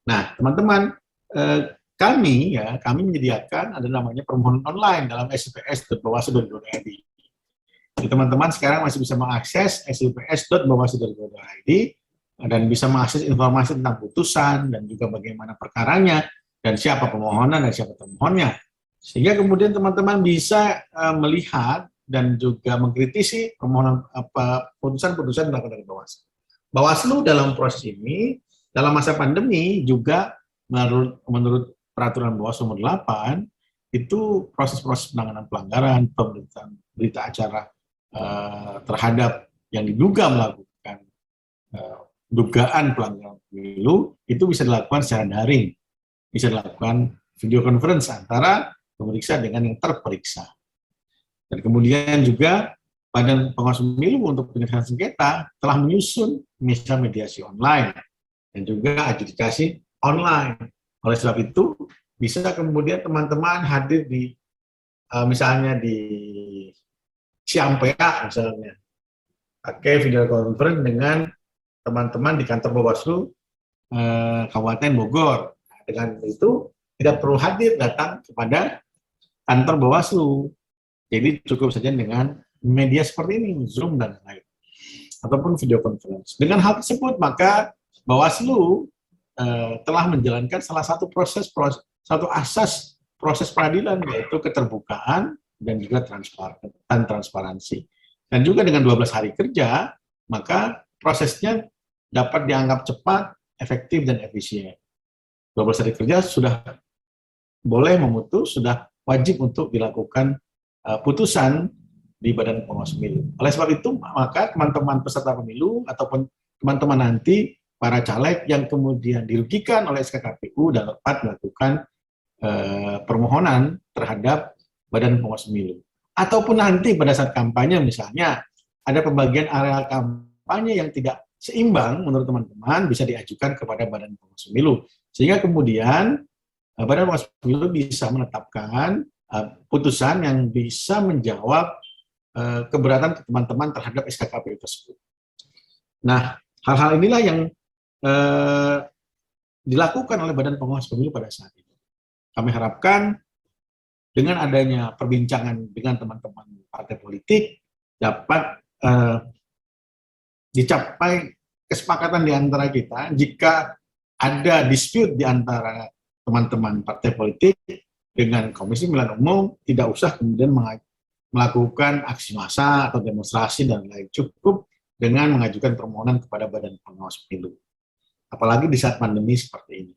Speaker 6: Nah, teman-teman, kami menyediakan ada namanya permohonan online dalam sps.bawaslu.id. Teman-teman sekarang masih bisa mengakses sps.bawaslu.id dan bisa mengakses informasi tentang putusan dan juga bagaimana perkaranya dan siapa pemohonan dan siapa termohonnya. Sehingga kemudian teman-teman bisa melihat dan juga mengkritisi permohonan putusan-putusan dilakukan dari Bawaslu. Bawaslu dalam proses ini dalam masa pandemi juga menurut peraturan Bawaslu nomor 8 itu proses-proses penanganan pelanggaran, pemberitaan berita acara terhadap yang diduga melakukan dugaan pelanggaran pemilu itu bisa dilakukan secara daring, bisa dilakukan video conference antara pemeriksa dengan yang terperiksa. Dan kemudian juga Badan Pengawas Pemilu untuk penyelesaian sengketa telah menyusun misal mediasi online dan juga adjudikasi online. Oleh sebab itu bisa kemudian teman-teman hadir di misalnya di Ciampea misalnya, pakai video conference dengan teman-teman di kantor Bawaslu Kabupaten Bogor. Dengan itu tidak perlu hadir datang kepada kantor Bawaslu. Jadi cukup saja dengan media seperti ini, Zoom dan lain, ataupun video conference. Dengan hal tersebut maka Bawaslu telah menjalankan salah satu satu asas proses peradilan, yaitu keterbukaan dan juga transparansi. Dan juga dengan 12 hari kerja, maka prosesnya dapat dianggap cepat, efektif, dan efisien. 12 hari kerja sudah boleh memutus, sudah wajib untuk dilakukan putusan di Badan Pengawas Pemilu. Oleh sebab itu, maka teman-teman peserta pemilu ataupun teman-teman nanti para caleg yang kemudian dirugikan oleh SKKPU dapat melakukan permohonan terhadap Badan Pengawas Pemilu. Ataupun nanti pada saat kampanye misalnya ada pembagian area kampanye yang tidak seimbang menurut teman-teman bisa diajukan kepada Badan Pengawas Pemilu. Sehingga kemudian Badan Pengawas Pemilu bisa menetapkan putusan yang bisa menjawab keberatan teman-teman terhadap SKKPU tersebut. Nah, hal-hal inilah yang dilakukan oleh Badan Pengawas Pemilu pada saat ini. Kami harapkan dengan adanya perbincangan dengan teman-teman partai politik dapat dicapai kesepakatan di antara kita. Jika ada dispute di antara teman-teman partai politik dengan Komisi Pemilihan Umum, tidak usah kemudian melakukan aksi massa atau demonstrasi dan lain, cukup dengan mengajukan permohonan kepada Badan Pengawas Pemilu. Apalagi di saat pandemi seperti ini.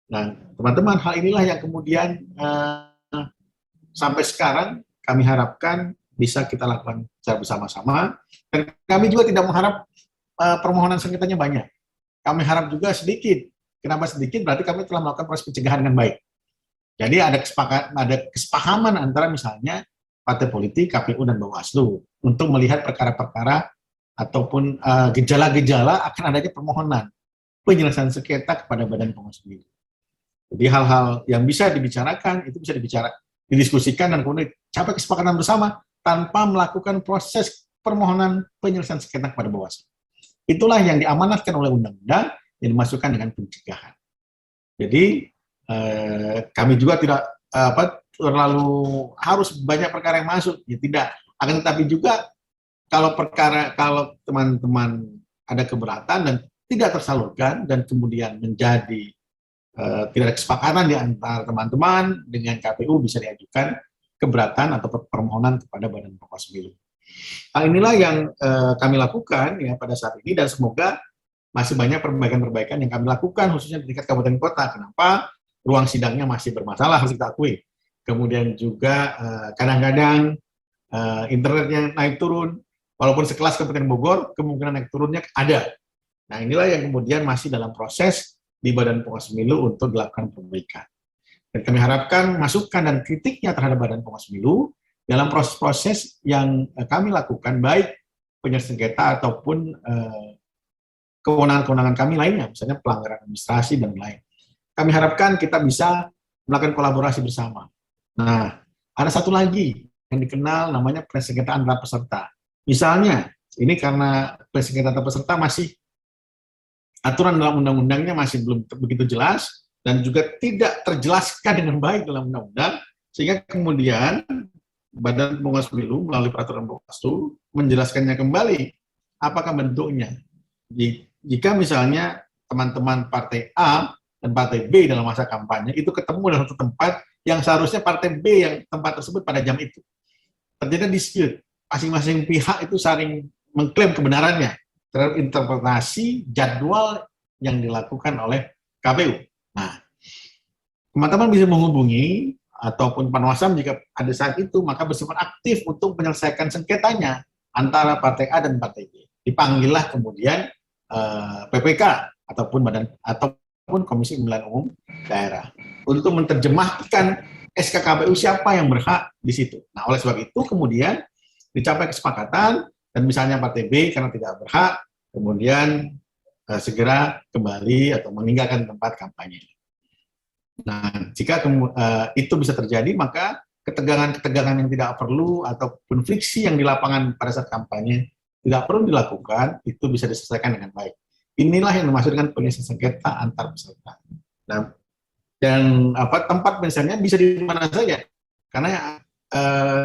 Speaker 6: Nah, teman-teman, hal inilah yang kemudian sampai sekarang kami harapkan bisa kita lakukan secara bersama-sama. Dan kami juga tidak mengharap permohonan sengketanya banyak. Kami harap juga sedikit, Kenapa sedikit? Berarti kami telah melakukan proses pencegahan dengan baik. Jadi ada kesepahaman antara misalnya partai politik, KPU, dan Bawaslu untuk melihat perkara-perkara ataupun gejala-gejala akan adanya permohonan penyelesaian sengketa kepada Badan Pengawas Pemilu. Jadi hal-hal yang bisa dibicarakan itu bisa didiskusikan dan kemudian capai kesepakatan bersama tanpa melakukan proses permohonan penyelesaian sengketa kepada Bawaslu. Itulah yang diamanatkan oleh undang-undang yang dimasukkan dengan pencegahan. Jadi kami juga tidak terlalu harus banyak perkara yang masuk, ya tidak. Akan tetapi juga kalau teman-teman ada keberatan dan tidak tersalurkan dan kemudian menjadi tidak ada kesepakatan di antara teman-teman dengan KPU, bisa diajukan keberatan atau permohonan kepada Badan Pengawas Pemilu. Hal inilah yang kami lakukan ya pada saat ini, dan semoga masih banyak perbaikan-perbaikan yang kami lakukan khususnya di tingkat kabupaten kota. Kenapa? Ruang sidangnya masih bermasalah, harus kita akui. Kemudian juga kadang-kadang internetnya naik turun, walaupun sekelas Kabupaten Bogor, kemungkinan naik turunnya ada. Nah, inilah yang kemudian masih dalam proses di Badan Pengawas Pemilu untuk dilakukan perbaikan. Dan kami harapkan masukan dan kritiknya terhadap Badan Pengawas Pemilu dalam proses-proses yang kami lakukan, baik penyelesaian sengketa ataupun kewenangan-kewenangan kami lainnya, misalnya pelanggaran administrasi dan lain. Kami harapkan kita bisa melakukan kolaborasi bersama. Nah, ada satu lagi yang dikenal namanya persengketaan antar peserta. Misalnya, ini karena persengketaan antar peserta masih aturan dalam undang-undangnya masih belum begitu jelas dan juga tidak terjelaskan dengan baik dalam undang-undang, sehingga kemudian Badan Pengawas Pemilu melalui peraturan Bawaslu menjelaskannya kembali apakah bentuknya. Jika misalnya teman-teman partai A dan partai B dalam masa kampanye itu ketemu dalam satu tempat yang seharusnya partai B yang tempat tersebut pada jam itu, terjadi dispute, masing-masing pihak itu saling mengklaim kebenarannya terhadap interpretasi jadwal yang dilakukan oleh KPU. Nah, teman-teman bisa menghubungi ataupun Panwasam jika ada saat itu, maka bersifat aktif untuk menyelesaikan sengketanya antara partai A dan partai B. Dipanggillah kemudian PPK ataupun Komisi Pemilihan Umum Daerah untuk menerjemahkan SK KPU siapa yang berhak di situ. Nah, oleh sebab itu kemudian dicapai kesepakatan dan misalnya partai B karena tidak berhak, kemudian segera kembali atau meninggalkan tempat kampanye. Nah, jika itu bisa terjadi, maka ketegangan-ketegangan yang tidak perlu ataupun friksi yang di lapangan pada saat kampanye tidak perlu dilakukan, itu bisa diselesaikan dengan baik. Inilah yang dimaksud dengan penyelesaian sengketa antar peserta. Nah, dan tempat penyelesaiannya bisa di mana saja, karena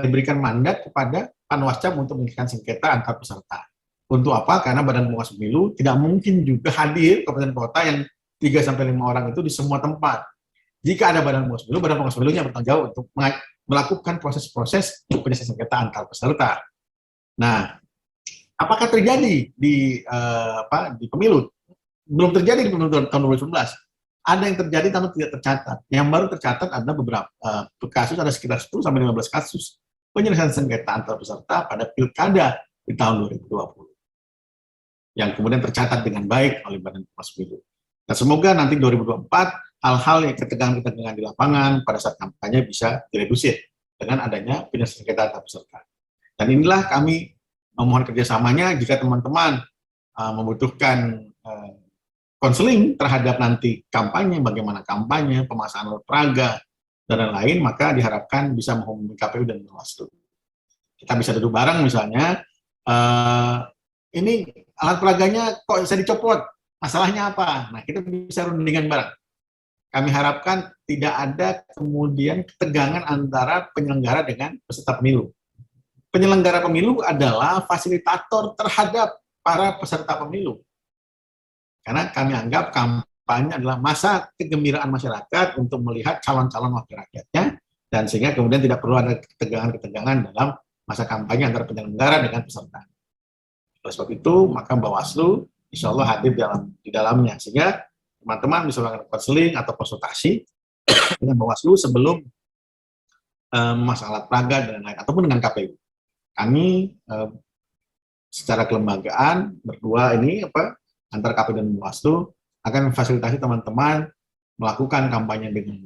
Speaker 6: diberikan mandat kepada Panwascam untuk menyelesaikan sengketa antar peserta. Untuk apa? Karena Badan Pengawas Pemilu tidak mungkin juga hadir kabupaten kota yang 3-5 orang itu di semua tempat. Jika ada Badan Pengawas Pemilu, Badan Pengawas Pemilunya bertanggung jawab untuk melakukan proses-proses penyelesaian sengketa antar peserta. Nah, apakah terjadi di pemilu? Belum terjadi di pemilu tahun 2019. Ada yang terjadi namun tidak tercatat. Yang baru tercatat ada beberapa kasus, ada sekitar 10-15 kasus penyelesaian sengketa antar peserta pada pilkada di tahun 2020. Yang kemudian tercatat dengan baik oleh Badan Pengawas Pemilu. Nah, semoga nanti 2024 hal-hal yang ketegangan-ketegangan di lapangan pada saat kampanye bisa direduksi dengan adanya penyelesaian sengketa antar peserta. Dan inilah kami memohon kerjasamanya jika teman-teman membutuhkan konseling terhadap nanti kampanye, bagaimana kampanye, pemasangan alat peraga, dan lain-lain, maka diharapkan bisa menghubungi KPU dan Bawaslu. Kita bisa duduk bareng misalnya, ini alat peraganya kok bisa dicopot, masalahnya apa? Nah, kita bisa rundingan bareng. Kami harapkan tidak ada kemudian ketegangan antara penyelenggara dengan peserta pemilu. Penyelenggara pemilu adalah fasilitator terhadap para peserta pemilu. Karena kami anggap kampanye adalah masa kegembiraan masyarakat untuk melihat calon-calon wakil rakyatnya, dan sehingga kemudian tidak perlu ada ketegangan-ketegangan dalam masa kampanye antara penyelenggara dengan peserta. Oleh sebab itu, maka Bawaslu insya Allah hadir di dalamnya, sehingga teman-teman bisa melakukan konseling atau konsultasi dengan Bawaslu sebelum masalah praga dan lain-lain, ataupun dengan KPU. Kami secara kelembagaan berdua ini antara KPU dan Bawaslu akan memfasilitasi teman-teman melakukan kampanye dengan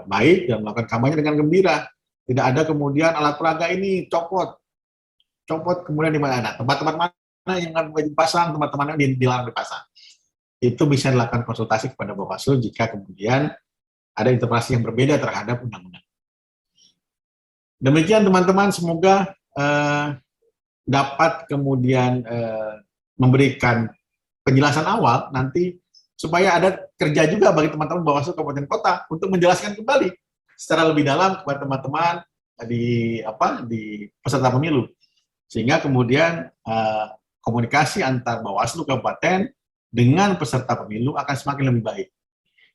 Speaker 6: baik dan melakukan kampanye dengan gembira. Tidak ada kemudian alat peraga ini copot kemudian di mana? Nah, tempat-tempat mana yang akan dipasang, teman-teman yang dilarang dipasang. Itu bisa dilakukan konsultasi kepada Bawaslu jika kemudian ada interpretasi yang berbeda terhadap undang-undang. Demikian teman-teman, semoga dapat kemudian memberikan penjelasan awal nanti supaya ada kerja juga bagi teman-teman Bawaslu Kabupaten Kota untuk menjelaskan kembali secara lebih dalam kepada teman-teman di peserta pemilu, sehingga kemudian komunikasi antar Bawaslu Kabupaten dengan peserta pemilu akan semakin lebih baik.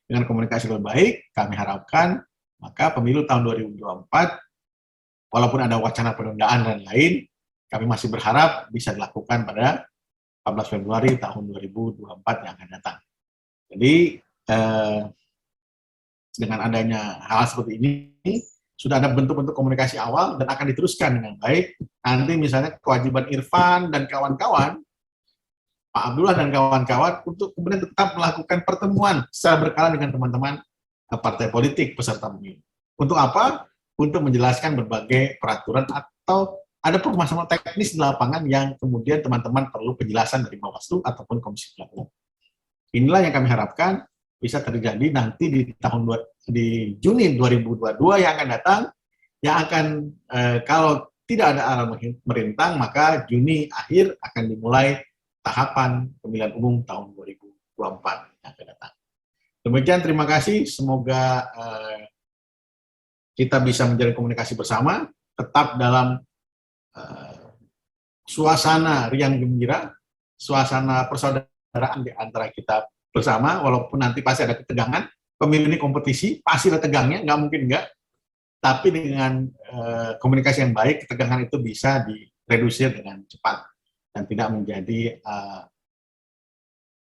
Speaker 6: Dengan komunikasi lebih baik, kami harapkan maka pemilu tahun 2024, walaupun ada wacana penundaan dan lain, kami masih berharap bisa dilakukan pada 14 Februari tahun 2024 yang akan datang. Jadi dengan adanya hal seperti ini, sudah ada bentuk-bentuk komunikasi awal dan akan diteruskan dengan baik. Nanti misalnya kewajiban Irfan dan kawan-kawan, Pak Abdullah dan kawan-kawan untuk kemudian tetap melakukan pertemuan secara berkala dengan teman-teman partai politik peserta pemilu. Untuk apa? Untuk menjelaskan berbagai peraturan atau ada permasalahan teknis di lapangan yang kemudian teman-teman perlu penjelasan dari Bawaslu ataupun Komisi Pemilihan. Inilah yang kami harapkan bisa terjadi nanti di Juni 2022 yang akan datang, yang akan kalau tidak ada arah merintang, maka Juni akhir akan dimulai tahapan pemilihan umum tahun 2024 yang akan datang. Demikian, terima kasih. Semoga kita bisa menjalin komunikasi bersama, tetap dalam suasana riang gembira, suasana persaudaraan di antara kita bersama, walaupun nanti pasti ada ketegangan. Pemilu ini kompetisi, pasti ada tegangnya, nggak mungkin nggak. Tapi dengan komunikasi yang baik, ketegangan itu bisa diredusir dengan cepat dan tidak menjadi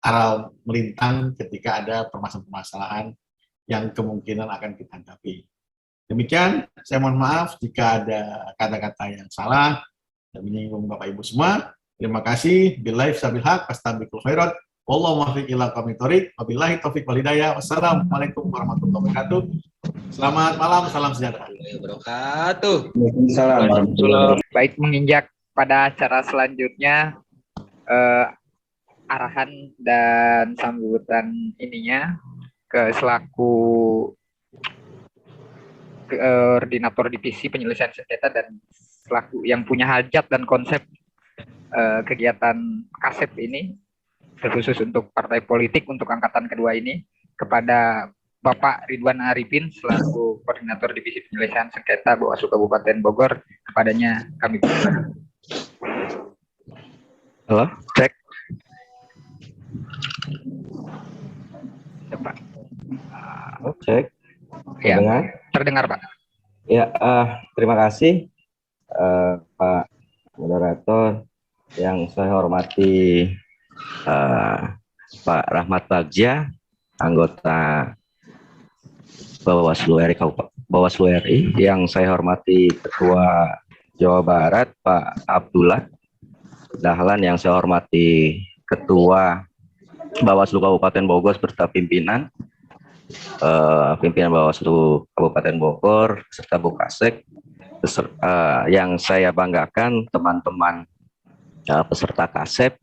Speaker 6: aral melintang ketika ada permasalahan-permasalahan yang kemungkinan akan kita hadapi. Demikian, saya mohon maaf jika ada kata-kata yang salah dan menyinggung Bapak Ibu semua. Terima kasih. Billahi sabil haq, fastabiqul khairat. Wallahu muwaffiq ila aqwamit thoriq. Wabillahi taufiq wal hidayah. Wassalamualaikum warahmatullahi wabarakatuh. Selamat malam, salam sejahtera.
Speaker 5: Wabarakatuh.
Speaker 1: Baik, menginjak pada acara selanjutnya, arahan dan sambutan ininya ke selaku koordinator divisi penyelesaian sengketa dan selaku yang punya hajat dan konsep kegiatan KASEP ini, terkhusus untuk partai politik untuk angkatan kedua ini, kepada Bapak Ridwan Arifin selaku koordinator divisi penyelesaian sengketa Bawaslu Kabupaten Bogor. Kepadanya kami persilakan. Halo, cek. Pak.
Speaker 7: Cek.
Speaker 1: Ya,
Speaker 7: Terdengar?
Speaker 1: terdengar Pak.
Speaker 7: Ya, terima kasih Pak Moderator. Yang saya hormati Pak Rahmat Bagja, anggota Bawaslu RI. Yang saya hormati Ketua Jawa Barat Pak Abdullah Dahlan. Yang saya hormati Ketua Bawaslu Kabupaten Bogor serta pimpinan Bawaslu Kabupaten Bogor serta Bukasek. Yang saya banggakan teman-teman peserta KASEP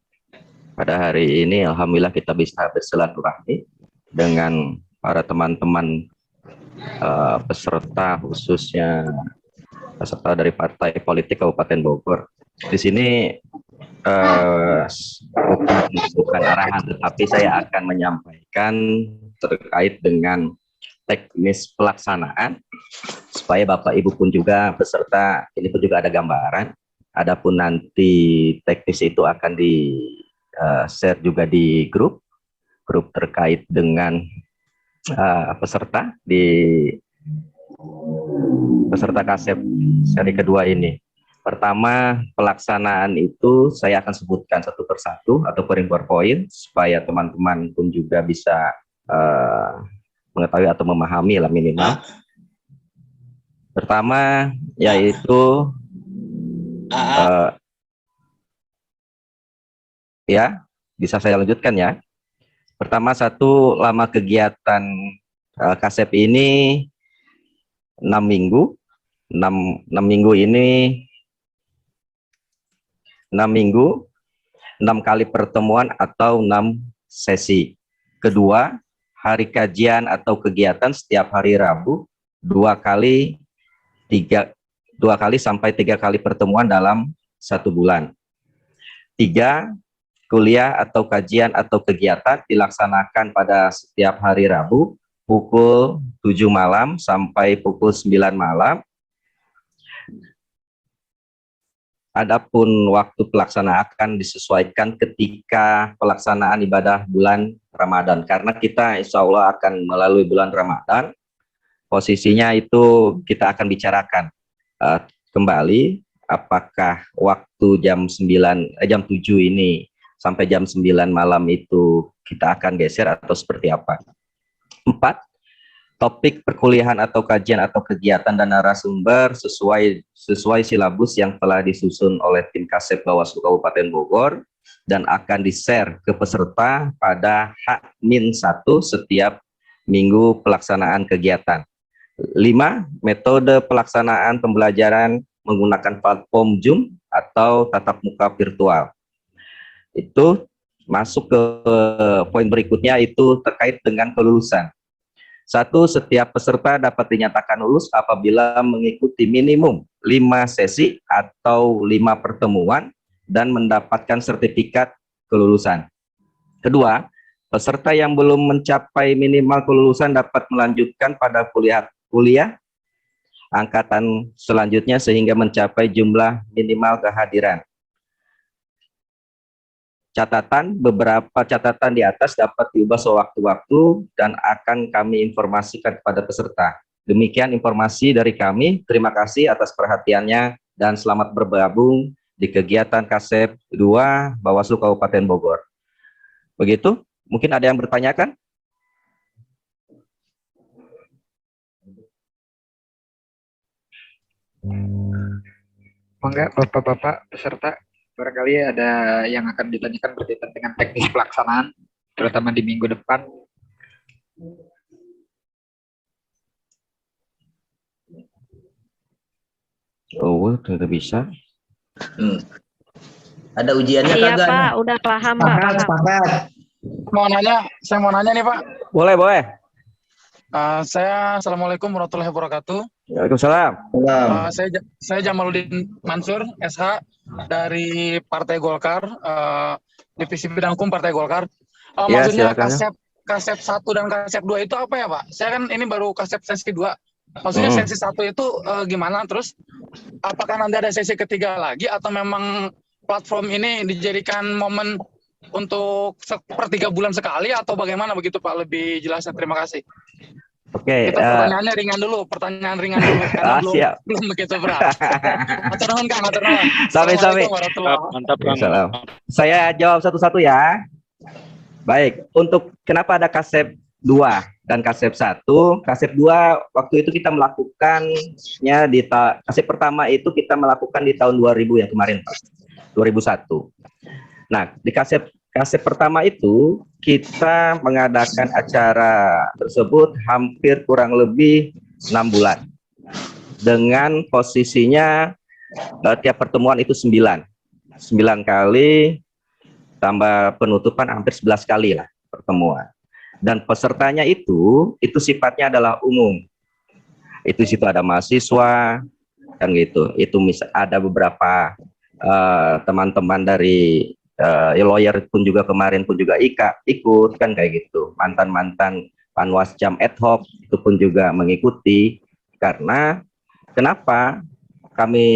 Speaker 7: pada hari ini, alhamdulillah kita bisa bersilaturahmi dengan para teman-teman peserta, khususnya peserta dari partai politik Kabupaten Bogor. Di sini bukan arahan, tetapi saya akan menyampaikan terkait dengan teknis pelaksanaan supaya Bapak Ibu pun juga peserta ini pun juga ada gambaran. Adapun nanti teknis itu akan di share juga di grup terkait dengan peserta KASEP seri kedua ini. Pertama, pelaksanaan itu saya akan sebutkan satu persatu atau poin-poin supaya teman-teman pun juga bisa mengetahui atau memahami lah minimal. Pertama yaitu ya, bisa saya lanjutkan ya. Pertama, satu, lama kegiatan KASEP ini 6 minggu. 6 minggu ini 6 minggu, 6 kali pertemuan atau 6 sesi. Kedua, hari kajian atau kegiatan setiap hari Rabu, 2 kali sampai 3 kali pertemuan dalam 1 bulan. 3, kuliah atau kajian atau kegiatan dilaksanakan pada setiap hari Rabu, pukul 7 malam sampai pukul 9 malam. Adapun waktu pelaksanaan akan disesuaikan ketika pelaksanaan ibadah bulan Ramadan. Karena kita insya Allah akan melalui bulan Ramadan, posisinya itu kita akan bicarakan kembali apakah waktu jam 7 ini sampai jam 9 malam itu kita akan geser atau seperti apa. 4, topik perkuliahan atau kajian atau kegiatan dan narasumber sesuai silabus yang telah disusun oleh tim KASEP Bawaslu Kabupaten Bogor dan akan di-share ke peserta pada H-1 setiap minggu pelaksanaan kegiatan. 5, metode pelaksanaan pembelajaran menggunakan platform Zoom atau tatap muka virtual. Itu masuk ke poin berikutnya, itu terkait dengan kelulusan. 1, setiap peserta dapat dinyatakan lulus apabila mengikuti minimum 5 sesi atau 5 pertemuan dan mendapatkan sertifikat kelulusan. Kedua, peserta yang belum mencapai minimal kelulusan dapat melanjutkan pada kuliah angkatan selanjutnya sehingga mencapai jumlah minimal kehadiran. Beberapa catatan di atas dapat diubah sewaktu-waktu dan akan kami informasikan kepada peserta. Demikian informasi dari kami. Terima kasih atas perhatiannya dan selamat bergabung di kegiatan KASEP 2 Bawaslu Kabupaten Bogor. Begitu? Mungkin ada yang bertanyakan?
Speaker 1: Monggo Bapak-bapak peserta, barangkali ada yang akan ditanyakan berkaitan dengan teknis pelaksanaan, terutama di minggu depan.
Speaker 7: Oh, tidak bisa.
Speaker 5: Ada ujiannya
Speaker 8: Iya
Speaker 5: kagak?
Speaker 8: Pak, udah paham Pak. Paham.
Speaker 4: Saya mau nanya nih Pak.
Speaker 7: Boleh, boleh.
Speaker 4: Assalamualaikum warahmatullahi wabarakatuh.
Speaker 7: Waalaikumsalam.
Speaker 4: Saya Jamaluddin Mansur, SH dari Partai Golkar, Divisi Bidang Hukum Partai Golkar.
Speaker 7: Ya,
Speaker 4: Maksudnya
Speaker 7: silakan.
Speaker 4: KASEP 1 dan KASEP 2 itu apa ya Pak? Saya kan ini baru KASEP sesi 2. Maksudnya sesi 1 itu gimana? Terus apakah nanti ada sesi ketiga lagi atau memang platform ini dijadikan momen untuk per 3 bulan sekali atau bagaimana begitu Pak? Lebih jelasnya, terima kasih.
Speaker 7: Oke.
Speaker 4: Kita pertanyaannya ringan dulu, karena belum begitu berat. Matur nuwun Kang, matur nuwun.
Speaker 7: Sami-sami.
Speaker 4: Assalamualaikum warahmatullahi
Speaker 9: Mantap Kang.
Speaker 7: Salam. Saya jawab satu-satu ya. Baik, untuk kenapa ada KASEP 2 dan KASEP 1? KASEP 2 waktu itu kita melakukannya KASEP pertama itu kita melakukan di tahun 2000 yang kemarin Pak. 2001. Nah, di KASEP pertama itu kita mengadakan acara tersebut hampir kurang lebih 6 bulan. Dengan posisinya tiap pertemuan itu 9 kali tambah penutupan hampir 11 kali lah pertemuan. Dan pesertanya itu sifatnya adalah umum. Itu situ ada mahasiswa kan gitu. Itu ada beberapa teman-teman dari lawyer pun juga kemarin pun juga ikut kan kayak gitu. Mantan-mantan Panwasjam ad hoc itu pun juga mengikuti. Karena kenapa kami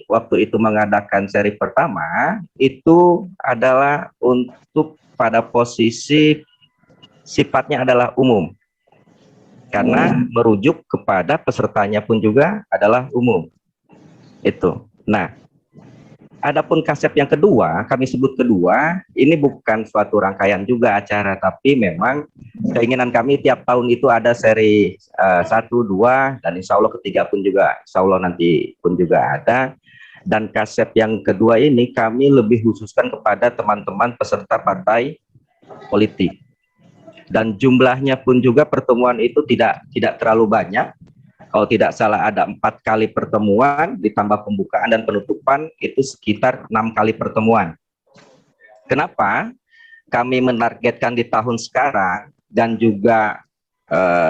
Speaker 7: waktu itu mengadakan seri pertama itu adalah untuk pada posisi sifatnya adalah umum. Karena merujuk kepada pesertanya pun juga adalah umum. Itu. Nah, adapun KASEP yang kedua, kami sebut kedua, ini bukan suatu rangkaian juga acara, tapi memang keinginan kami tiap tahun itu ada seri 1, 2, dan insya Allah ketiga pun juga, insya Allah nanti pun juga ada. Dan KASEP yang kedua ini kami lebih khususkan kepada teman-teman peserta partai politik. dan jumlahnya pun juga pertemuan itu tidak terlalu banyak. Kalau tidak salah ada 4 kali pertemuan ditambah pembukaan dan penutupan itu sekitar 6 kali pertemuan. Kenapa kami menargetkan di tahun sekarang dan juga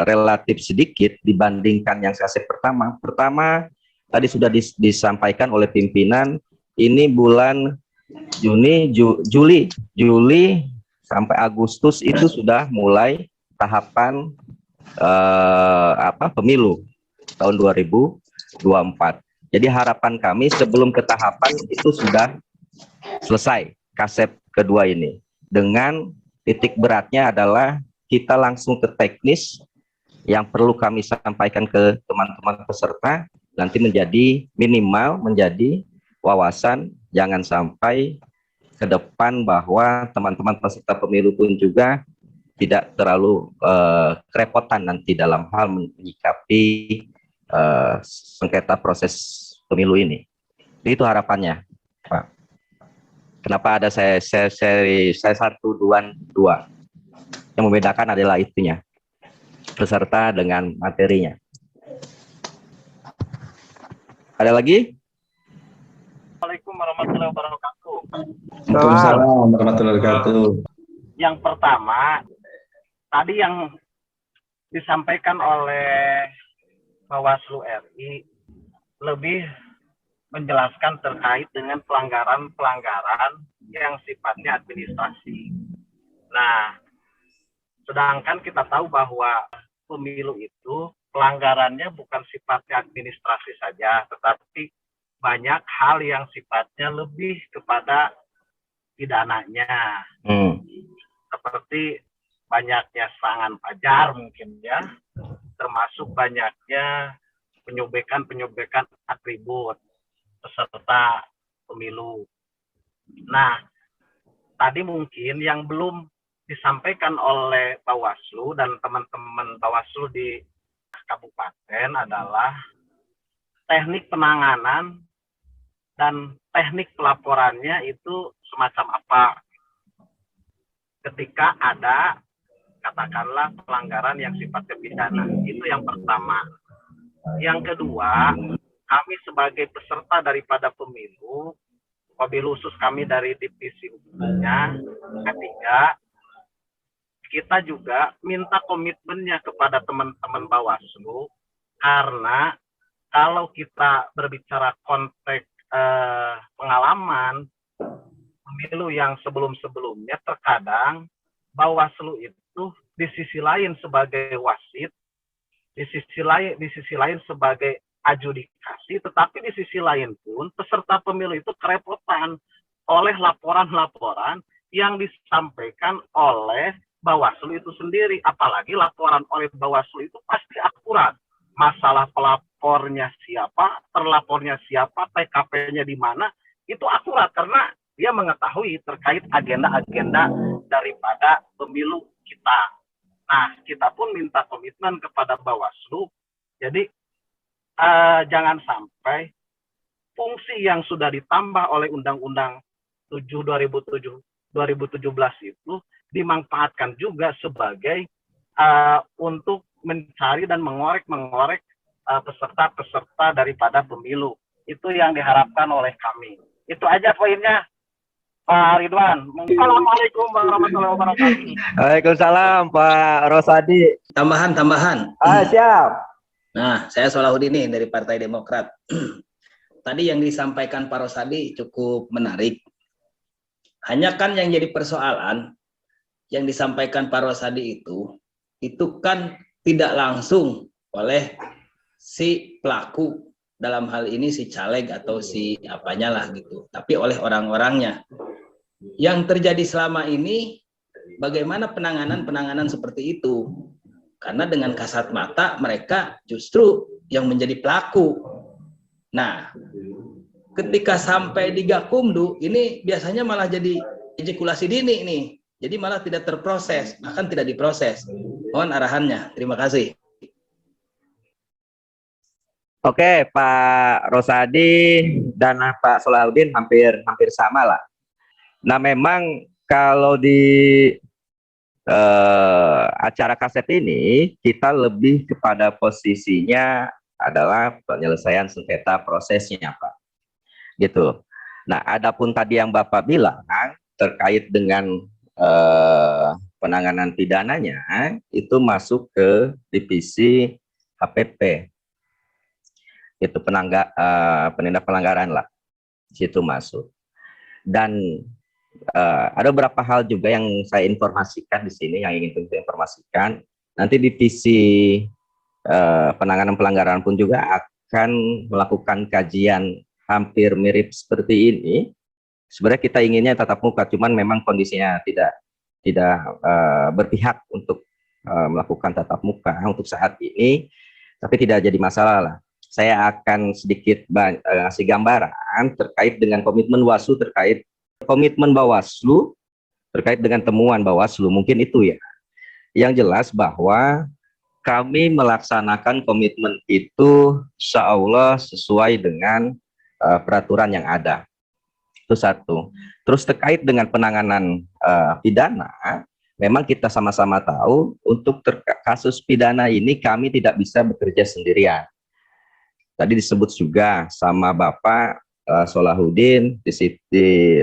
Speaker 7: relatif sedikit dibandingkan yang sesi pertama? Pertama tadi sudah disampaikan oleh pimpinan, ini bulan Juli sampai Agustus itu sudah mulai tahapan pemilu tahun 2024. Jadi harapan kami sebelum ke tahapan itu sudah selesai KASEP kedua ini. Dengan titik beratnya adalah kita langsung ke teknis yang perlu kami sampaikan ke teman-teman peserta nanti menjadi minimal menjadi wawasan, jangan sampai ke depan bahwa teman-teman peserta pemilu pun juga tidak terlalu kerepotan nanti dalam hal menyikapi sengketa proses pemilu ini. Itu harapannya, Pak. Kenapa ada seri 1, 2. Yang membedakan adalah itunya, peserta dengan materinya. Ada lagi?
Speaker 8: Assalamualaikum warahmatullahi wabarakatuh.
Speaker 5: Waalaikumsalam warahmatullahi wabarakatuh.
Speaker 8: Yang pertama, tadi yang disampaikan oleh Bawaslu RI lebih menjelaskan terkait dengan pelanggaran-pelanggaran yang sifatnya administrasi. Nah, sedangkan kita tahu bahwa pemilu itu pelanggarannya bukan sifatnya administrasi saja, tetapi banyak hal yang sifatnya lebih kepada pidananya. Seperti banyaknya serangan fajar mungkin ya, termasuk banyaknya penyobekan atribut peserta pemilu. Nah, tadi mungkin yang belum disampaikan oleh Bawaslu dan teman-teman Bawaslu di kabupaten adalah teknik penanganan dan teknik pelaporannya itu semacam apa ketika ada katakanlah pelanggaran yang sifatnya pidana. Itu yang pertama. Yang kedua, kami sebagai peserta daripada pemilu, wabil khusus kami dari divisi hukumnya, ketiga, kita juga minta komitmennya kepada teman-teman Bawaslu, karena kalau kita berbicara konteks pengalaman pemilu yang sebelum-sebelumnya, terkadang Bawaslu itu di sisi lain sebagai wasit, di sisi lain sebagai adjudikasi, tetapi di sisi lain pun peserta pemilu itu kerepotan oleh laporan-laporan yang disampaikan oleh Bawaslu itu sendiri. Apalagi laporan oleh Bawaslu itu pasti akurat. Masalah pelapornya siapa, terlapornya siapa, TKP-nya di mana, itu akurat karena dia mengetahui terkait agenda-agenda daripada pemilu kita. Nah, kita pun minta komitmen kepada Bawaslu. Jadi jangan sampai fungsi yang sudah ditambah oleh Undang-Undang 7 2017 itu dimanfaatkan juga sebagai untuk mencari dan mengorek peserta-peserta daripada pemilu. Itu yang diharapkan oleh kami. Itu aja poinnya, Pak Ridwan. Assalamualaikum warahmatullahi wabarakatuh.
Speaker 7: Waalaikumsalam, Pak Rosadi.
Speaker 5: Tambahan.
Speaker 7: Siap.
Speaker 5: Nah, saya Solahuddin nih dari Partai Demokrat. Tadi yang disampaikan Pak Rosadi cukup menarik. Hanya kan yang jadi persoalan yang disampaikan Pak Rosadi itu kan tidak langsung oleh si pelaku, dalam hal ini si caleg atau si apanya lah gitu, tapi oleh orang-orangnya. Yang terjadi selama ini bagaimana penanganan seperti itu? Karena dengan kasat mata mereka justru yang menjadi pelaku. Nah, ketika sampai di Gakumdu ini biasanya malah jadi ejakulasi dini nih. Jadi malah tidak terproses, bahkan tidak diproses. Mohon arahannya. Terima kasih.
Speaker 7: Oke, Pak Rosadi dan Pak Solahuddin hampir sama lah. Nah, memang kalau di acara kaset ini kita lebih kepada posisinya adalah penyelesaian sengketa prosesnya, Pak. Gitu. Nah, adapun tadi yang Bapak bilang terkait dengan penanganan pidananya itu masuk ke divisi HPP. Itu penindak pelanggaran lah. Situ masuk. Dan ada beberapa hal juga yang saya informasikan di sini, yang ingin saya informasikan. Nanti divisi penanganan pelanggaran pun juga akan melakukan kajian hampir mirip seperti ini. Sebenarnya kita inginnya tatap muka, cuman memang kondisinya tidak berpihak untuk melakukan tatap muka untuk saat ini, tapi tidak jadi masalah lah. Saya akan sedikit ngasih gambaran terkait dengan komitmen Bawaslu komitmen Bawaslu terkait dengan temuan Bawaslu, mungkin itu ya. Yang jelas bahwa kami melaksanakan komitmen itu insya Allah sesuai dengan peraturan yang ada. Itu satu. Terus terkait dengan penanganan pidana, memang kita sama-sama tahu untuk kasus pidana ini kami tidak bisa bekerja sendirian. Tadi disebut juga sama Bapak Solahuddin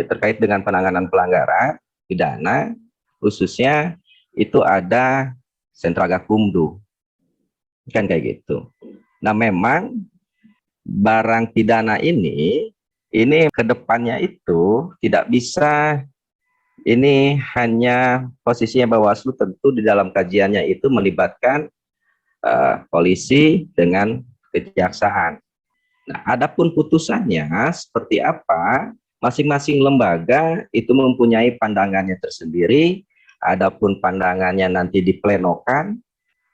Speaker 7: terkait dengan penanganan pelanggaran pidana, khususnya itu ada Sentra Gakumdu, kan kayak gitu. Nah, memang barang pidana ini kedepannya itu tidak bisa, ini hanya posisinya Bawaslu tentu di dalam kajiannya itu melibatkan polisi dengan kejaksaan. Nah, adapun putusannya seperti apa, masing-masing lembaga itu mempunyai pandangannya tersendiri, adapun pandangannya nanti diplenokan.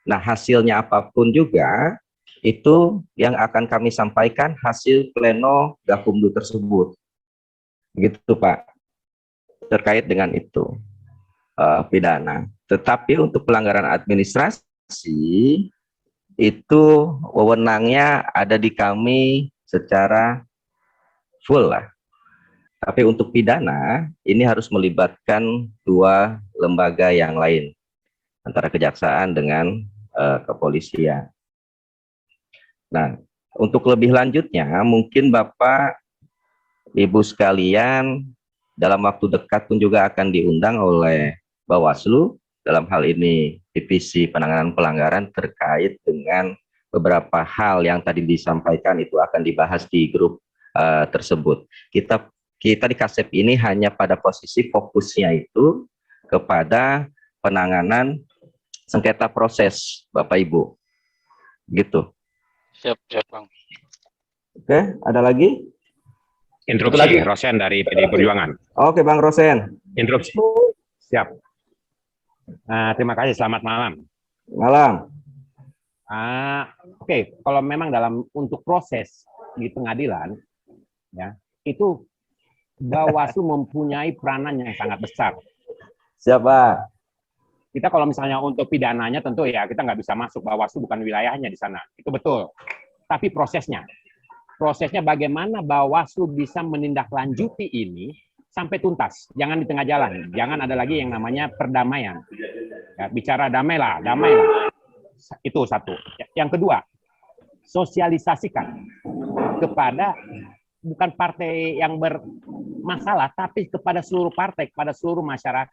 Speaker 7: Nah, hasilnya apapun juga, itu yang akan kami sampaikan hasil pleno Gakumdu tersebut. Begitu Pak, terkait dengan itu pidana. Tetapi untuk pelanggaran administrasi, itu wewenangnya ada di kami secara full lah. Tapi untuk pidana, ini harus melibatkan dua lembaga yang lain, antara kejaksaan dengan kepolisian. Nah, untuk lebih lanjutnya, mungkin Bapak, Ibu sekalian, dalam waktu dekat pun juga akan diundang oleh Bawaslu, dalam hal ini divisi penanganan pelanggaran terkait dengan beberapa hal yang tadi disampaikan itu akan dibahas di grup tersebut. Kita di KASEP ini hanya pada posisi fokusnya itu kepada penanganan sengketa proses, Bapak Ibu. Gitu.
Speaker 9: Siap, Bang.
Speaker 7: Oke, ada lagi?
Speaker 10: Interupsi, Rosen dari PDI Perjuangan.
Speaker 7: Oke, Bang Rosen.
Speaker 10: Interupsi. Siap. Terima kasih, selamat malam.
Speaker 7: Malam.
Speaker 10: Oke, kalau memang untuk proses di pengadilan, ya itu Bawaslu mempunyai peranan yang sangat besar.
Speaker 7: Siapa?
Speaker 10: Kita kalau misalnya untuk pidananya tentu ya kita nggak bisa masuk, Bawaslu bukan wilayahnya di sana, itu betul. Tapi prosesnya bagaimana Bawaslu bisa menindaklanjuti ini sampai tuntas, jangan di tengah jalan, jangan ada lagi yang namanya perdamaian. Ya, bicara damai lah. Itu satu. Yang kedua, sosialisasikan kepada bukan partai yang bermasalah, tapi kepada seluruh partai, kepada seluruh masyarakat.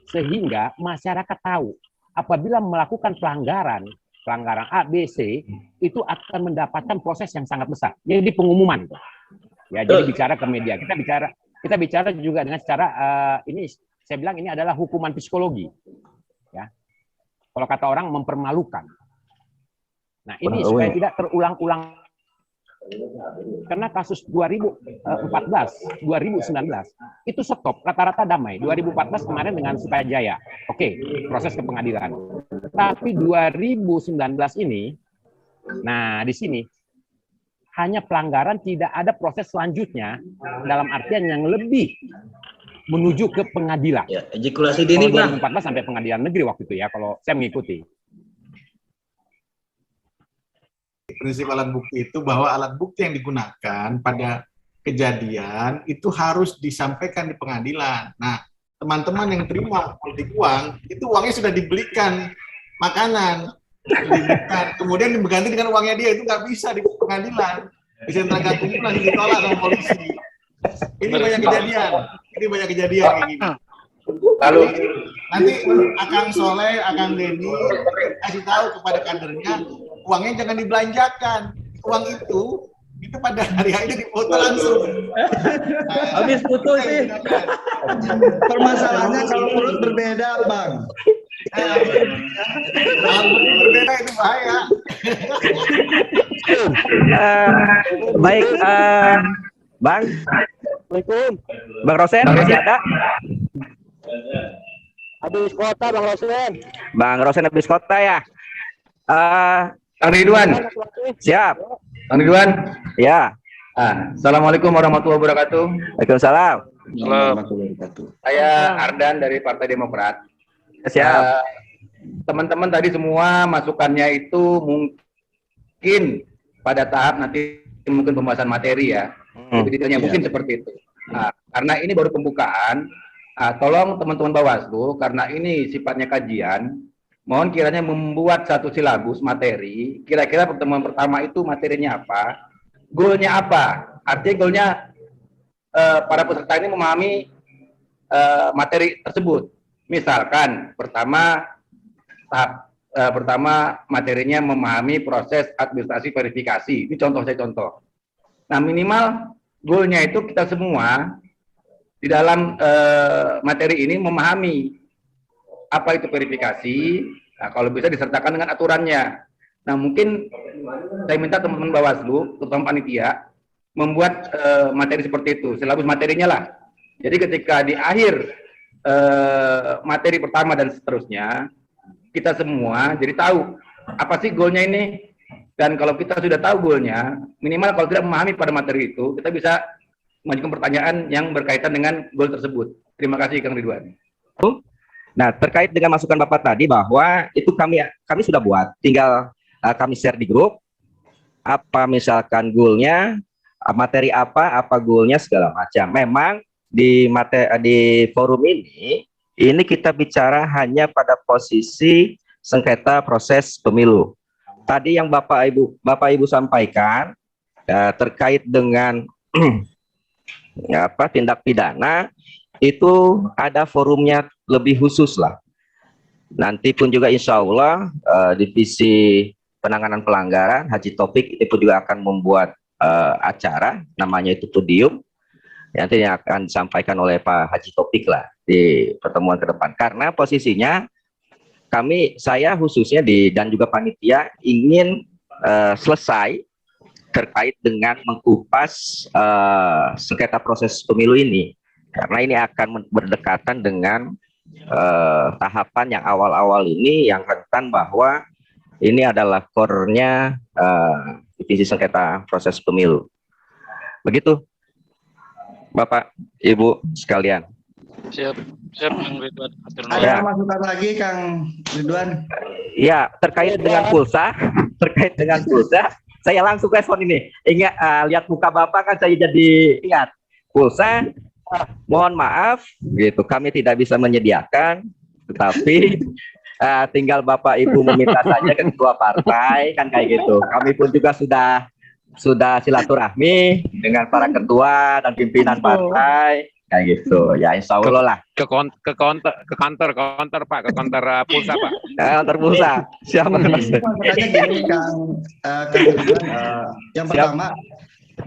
Speaker 10: Sehingga masyarakat tahu apabila melakukan pelanggaran A, B, C, itu akan mendapatkan proses yang sangat besar. Jadi pengumuman. Ya, jadi bicara ke media. Kita bicara juga dengan cara ini saya bilang ini adalah hukuman psikologi. Ya. Kalau kata orang mempermalukan. Nah, ini supaya tidak terulang-ulang. Karena kasus 2014, 2019 itu stop, rata-rata damai. 2014 kemarin dengan Sukajaya, oke, proses ke pengadilan. Tapi 2019 ini, nah di sini hanya pelanggaran, tidak ada proses selanjutnya dalam artian yang lebih menuju ke pengadilan.
Speaker 5: Ya, ejakulasi dini,
Speaker 10: Bang. 2014 sampai pengadilan negeri waktu itu ya, kalau saya mengikuti.
Speaker 6: Prinsip alat bukti itu bahwa alat bukti yang digunakan pada kejadian itu harus disampaikan di pengadilan. Nah, teman-teman yang terima politik uang, itu uangnya sudah dibelikan makanan, kemudian diganti dengan uangnya dia, itu nggak bisa di pengadilan. Di sentra Gakumdu nanti ditolak sama polisi. Ini banyak kejadian kayak gini.
Speaker 1: Lalu
Speaker 6: Nanti Akang Soleh, Akang Denny kasih tahu kepada kadernya, uangnya jangan dibelanjakan. Uang itu pada hari ini dipoto langsung.
Speaker 5: Habis putus sih. Permasalahannya kalau perut berbeda, Bang.
Speaker 6: Kalau berbeda itu bahaya.
Speaker 7: Baik, Bang. Bang Rosen masih ada?
Speaker 10: Habis kota Bang Rosen.
Speaker 7: Bang Rosen habis kota ya.
Speaker 1: Kang Ridwan,
Speaker 7: Siap.
Speaker 1: Kang Ridwan.
Speaker 7: Ya.
Speaker 1: Assalamualaikum warahmatullahi wabarakatuh.
Speaker 7: Waalaikumsalam.
Speaker 1: Saya Ardan dari Partai Demokrat.
Speaker 7: Siap.
Speaker 1: Teman-teman tadi semua masukannya itu mungkin pada tahap nanti mungkin pembahasan materi ya. Lebih detailnya mungkin seperti itu. Karena ini baru pembukaan, tolong teman-teman Bawaslu, karena ini sifatnya kajian, mohon kiranya membuat satu silabus materi, kira-kira pertemuan pertama itu materinya apa, goalnya apa, artinya goalnya para peserta ini memahami materi tersebut. Misalkan tahap pertama materinya memahami proses administrasi verifikasi, ini contoh saya contoh. Nah minimal goalnya itu kita semua di dalam materi ini memahami apa itu verifikasi. Nah, kalau bisa disertakan dengan aturannya. Nah mungkin saya minta teman-teman Bawaslu, terutama panitia, membuat materi seperti itu, silabus materinya lah. Jadi ketika di akhir materi pertama dan seterusnya, kita semua jadi tahu apa sih goalnya ini. Dan kalau kita sudah tahu goalnya, minimal kalau tidak memahami pada materi itu, kita bisa mengajukan pertanyaan yang berkaitan dengan goal tersebut. Terima kasih Kang Ridwan.
Speaker 7: Nah, terkait dengan masukan Bapak tadi bahwa itu kami sudah buat, tinggal kami share di grup. Apa misalkan goalnya, materi apa goalnya segala macam. Memang di forum ini kita bicara hanya pada posisi sengketa proses pemilu. Tadi yang Bapak Ibu sampaikan terkait dengan tindak pidana itu ada forumnya lebih khusus lah. Nanti pun juga insya Allah divisi penanganan pelanggaran Haji Taufik itu juga akan membuat acara namanya itu podium. Nanti yang akan disampaikan oleh Pak Haji Taufik lah di pertemuan ke depan. Karena posisinya saya khususnya dan juga panitia ingin selesai terkait dengan mengupas sengketa proses pemilu ini, karena ini akan berdekatan dengan tahapan yang awal-awal ini yang rentan bahwa ini adalah core-nya divisi sengketa proses pemilu. Begitu Bapak Ibu sekalian.
Speaker 9: Siap Kang Ridwan.
Speaker 5: Ada masukan lagi Kang Ridwan?
Speaker 7: Ya, terkait dengan pulsa, saya langsung respon ini. Ingat, lihat muka Bapak kan saya jadi ingat. Pulsa, mohon maaf, gitu. Kami tidak bisa menyediakan, tetapi tinggal Bapak Ibu meminta saja ke ketua partai, kan kayak gitu. Kami pun juga sudah silaturahmi dengan para ketua dan pimpinan partai. Kayak gitu ya, insya Allah lah
Speaker 10: ke kantor Pak, ke kantor pulsa Pak.
Speaker 7: Kantor pulsa siapa?
Speaker 5: Makanya gini Kang Ridwan, yang pertama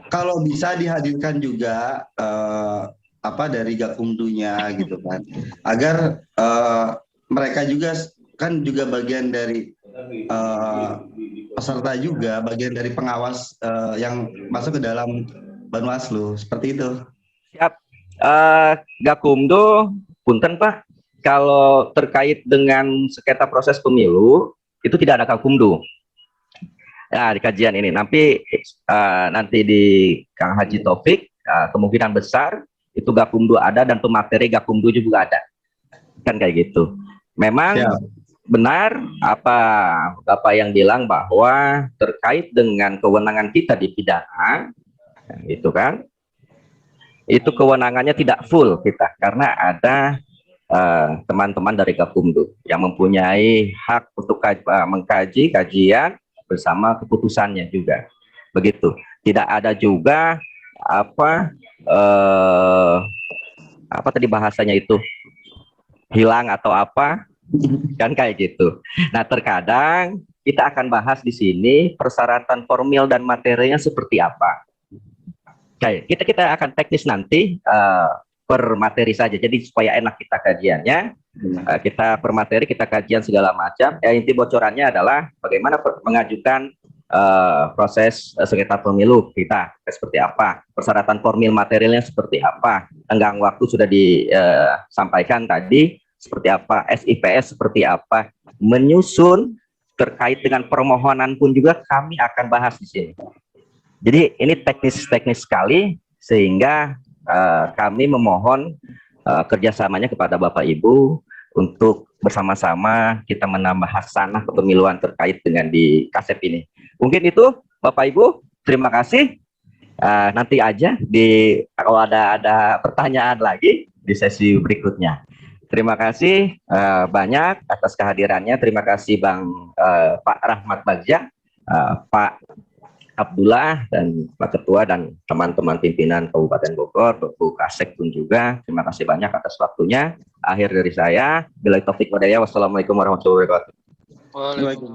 Speaker 5: kalau bisa dihadirkan juga dari Gakumdunya gitu kan, agar mereka juga kan juga bagian dari peserta juga, bagian dari pengawas yang masuk ke dalam Bawaslu, seperti itu.
Speaker 7: Siap. Gakumdu, punten Pak, kalau terkait dengan sengketa proses pemilu itu tidak ada Gakumdu. Nah, di kajian ini nanti di Kang Haji Taufik kemungkinan besar itu Gakumdu ada dan pemateri Gakumdu juga ada. Kan kayak gitu. Memang benar apa Bapak yang bilang bahwa terkait dengan kewenangan kita di pidana, itu kan, itu kewenangannya tidak full kita karena ada teman-teman dari Gakumdu yang mempunyai hak untuk mengkaji kajian bersama keputusannya juga. Begitu. Tidak ada juga apa tadi bahasanya itu hilang atau apa kan kayak gitu. Nah, terkadang kita akan bahas di sini persyaratan formil dan materinya seperti apa. Oke, kita akan teknis nanti per materi saja. Jadi supaya enak kita kajiannya, kita per materi, kita kajian segala macam. Inti bocorannya adalah bagaimana mengajukan proses sengketa pemilu kita seperti apa, persyaratan formil materialnya seperti apa, tenggang waktu sudah disampaikan tadi seperti apa, SIPS seperti apa, menyusun terkait dengan permohonan pun juga kami akan bahas di sini. Jadi ini teknis sekali sehingga kami memohon kerjasamanya kepada Bapak Ibu untuk bersama-sama kita menambah hasanah kepemiluan terkait dengan di KASEP ini. Mungkin itu Bapak Ibu, terima kasih. Nanti aja kalau ada pertanyaan lagi di sesi berikutnya. Terima kasih banyak atas kehadirannya. Terima kasih Pak Rahmat Bagja, Pak Abdullah dan Pak Ketua dan teman-teman pimpinan Kabupaten Bogor, Bu Kasek pun juga. Terima kasih banyak atas waktunya. Akhir dari saya, billahi taufik wal hidayah. Wassalamualaikum warahmatullahi wabarakatuh.
Speaker 9: Waalaikumsalam.